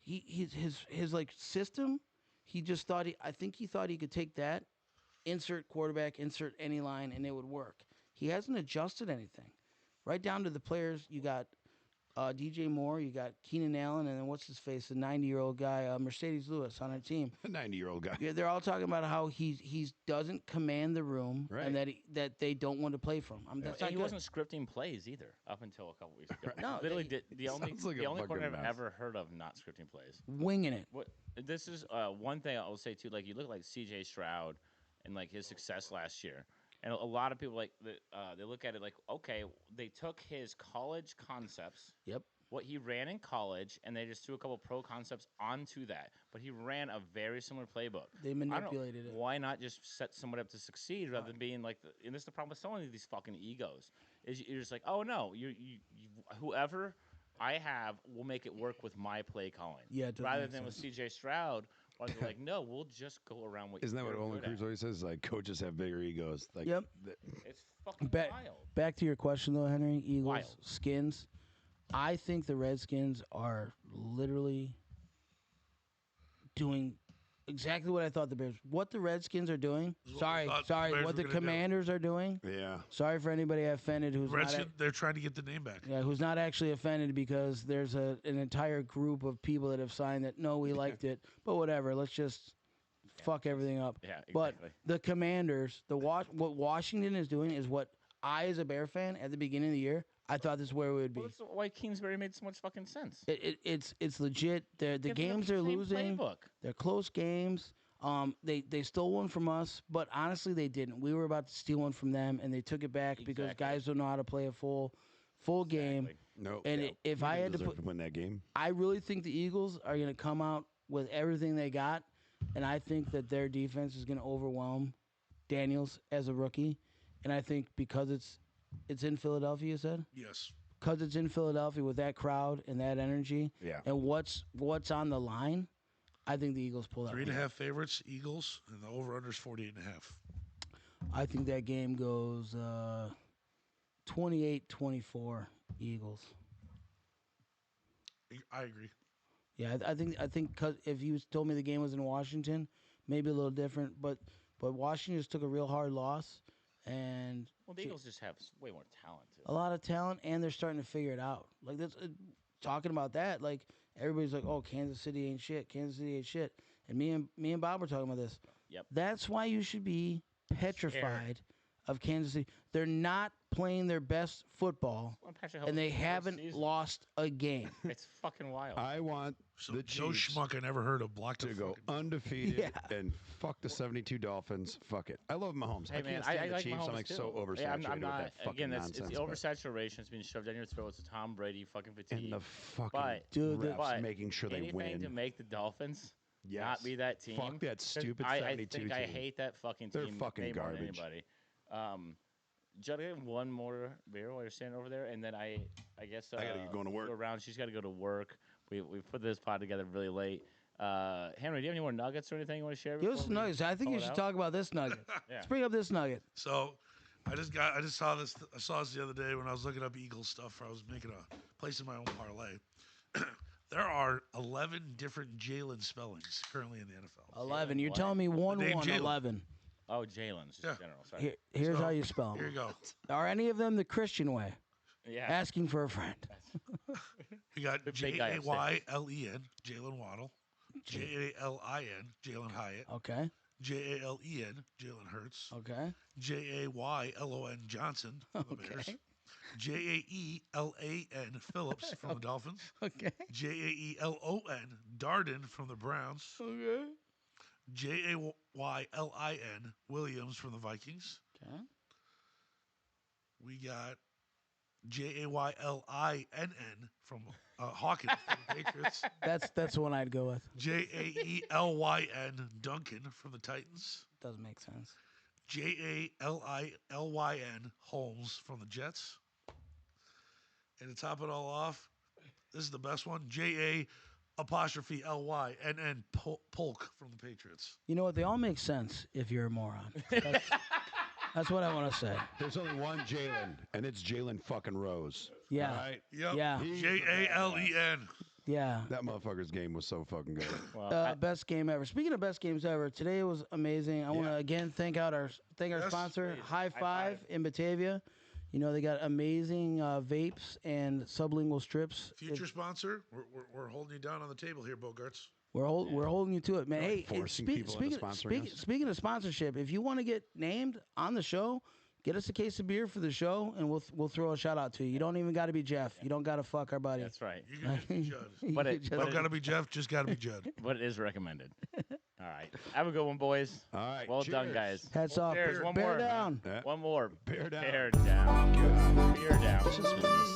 his like system, he just thought I think he thought he could take that, insert quarterback, insert any line, and it would work. He hasn't adjusted anything. Right down to the players, you got DJ Moore, you got Keenan Allen, and then what's his face, the 90-year-old guy, Mercedes Lewis on our team. A 90-year-old guy. Yeah, they're all talking about how he doesn't command the room, Right. and that they don't want to play from him. That's not And he good. wasn't scripting plays either up until a couple weeks ago. No, Literally, they- the only Sounds like the a only fucking coordinator I've mess. ever heard of not scripting plays. Winging it. What this is one thing I will say too. Like you look like C.J. Stroud and like his success last year, and a lot of people like they look at it like, okay, they took his college concepts. Yep. What he ran in college, and they just threw a couple pro concepts onto that. But he ran a very similar playbook. They I don't know, manipulated it. Why not just set somebody up to succeed rather than being like? And this is the problem with so many of these fucking egos. Is you're just like, oh no, you whoever I have will make it work with my play calling. Yeah, it doesn't rather make than with sense. C.J. Stroud, where they're like, no, we'll just go around what. Isn't that what you're Olin good at. Cruz always says? Like, coaches have bigger egos. Like, Yep. It's fucking Back, wild. back to your question though, Henry. Eagles, Wild. Skins. I think the Redskins are literally doing exactly what I thought the Bears. What the Redskins are doing. Is what we Sorry, thought the sorry. Bears What were the gonna do. Commanders are doing. yeah. Sorry for anybody I offended who's not. Redskins, they're trying to get the name back. Yeah, who's not actually offended because there's an entire group of people that have signed that no, we liked it, but whatever. Let's just fuck everything up. Yeah, But exactly. the Commanders, what Washington is doing is what I, as a Bear fan, at the beginning of the year, I thought this is where we would be. Well, that's why Kingsbury made so much fucking sense. It's legit. The Give them games the they're same losing. playbook. They're close games. They stole one from us, but honestly, they didn't. We were about to steal one from them, and they took it back because Exactly. guys don't know how to play a full game. Exactly. No. And yeah, if we I didn't had to deserve put, win that game. I really think the Eagles are going to come out with everything they got, and I think that their defense is going to overwhelm Daniels as a rookie, and I think because it's in Philadelphia, you said, Yes. because it's in Philadelphia with that crowd and that energy, Yeah. and what's on the line, I think the Eagles pull that. 3.5 favorites, Eagles, and the over/under is 48.5. I think that game goes 28-24 Eagles. I agree. Yeah, I think 'cause if you told me the game was in Washington, maybe a little different, but Washington just took a real hard loss, and Well, the Eagles just have way more talent. Too. a lot of talent, and they're starting to figure it out. Like that's talking about that. Like everybody's like, "Oh, Kansas City ain't shit. Kansas City ain't shit." And me and Bob were talking about this. Yep. That's why you should be petrified of Kansas City. They're not playing their best football, Well, Patrick and they Mahomes' haven't season. lost a game. It's fucking wild. I want So the Joe Chiefs Schmuck I never heard of blocked to a go fucking- undefeated Yeah. and fuck the 72 Dolphins. Fuck it. I love Mahomes. Hey I man, can't stand I the like Chiefs. Mahomes I'm like too. so oversaturated Yeah, I'm with not, that fucking again, nonsense. it's the but- oversaturation. It's being shoved down your throat. It's a Tom Brady fucking fatigue. and the fucking But- Dude, refs but making sure they anything win. to make the Dolphins Yes. not be that team. Fuck that 'cause stupid I 72 think I team. hate that fucking They're team. fucking way more than garbage. anybody. Judd, get one more beer while you're standing over there, and then I guess I gotta get going to work. go around. She's got to go to work. We put this pod together really late. Henry, do you have any more nuggets or anything you want to share? Give us before some we nuggets. I think call you it should out? talk about this nugget. Yeah. Let's bring up this nugget. So, I just saw this. I saw this the other day when I was looking up Eagles stuff. I was making a placing my own parlay. There are 11 different Jalen spellings currently in the NFL. 11. You're what? telling me 1-1, name Jalen. 11. Oh, Jalen's just Yeah. general. Sorry. Here's So, how you spell Here them. you go. Are any of them the Christian way? Yeah. Asking for a friend. We got The big guy Jaylen, Jalen Waddle. Jalin, Jalen Hyatt. Okay. Jalen, Jalen Hurts. Okay. Jaylon Johnson from the Bears. Jaelan Phillips from the Dolphins. Okay. Jaelon Darden from the Browns. Okay. Jaylin Williams from the Vikings. Okay. We got Jaylinn from Hawkins from the Patriots. That's the one I'd go with. Jaelyn Duncan from the Titans. Doesn't make sense. Jalyn Holmes from the Jets. And to top it all off, this is the best one. JA apostrophe LYNN Polk from the Patriots. You know what? They all make sense if you're a moron. That's what I want to say. There's only one Jalen, and it's Jalen fucking Rose. Yeah. All right? Yep. Yeah. JALEN. Yeah. That motherfucker's game was so fucking good. Well, Best game ever. Speaking of best games ever, today was amazing. I want to again thank our Yes, sponsor, please. High Five in Batavia. You know they got amazing vapes and sublingual strips. Future sponsor, we're holding you down on the table here, Bogarts. We're holding you to it, man. Hey, forcing people into sponsoring us. speaking of sponsorship, if you want to get named on the show, get us a case of beer for the show, and we'll throw a shout out to you. You don't even got to be Jeff. You don't got to fuck our buddy. that's right. You can just be Judd. You But could it- just- but Don't gotta be Jeff, just gotta be Judd. But it is recommended. All right. Have a good one, boys. All right. Well done, cheers. guys. Hats off. Cheers. One Bear more. down. Yeah. One more. Bear down. Bear down. Bear down. Let's just win this.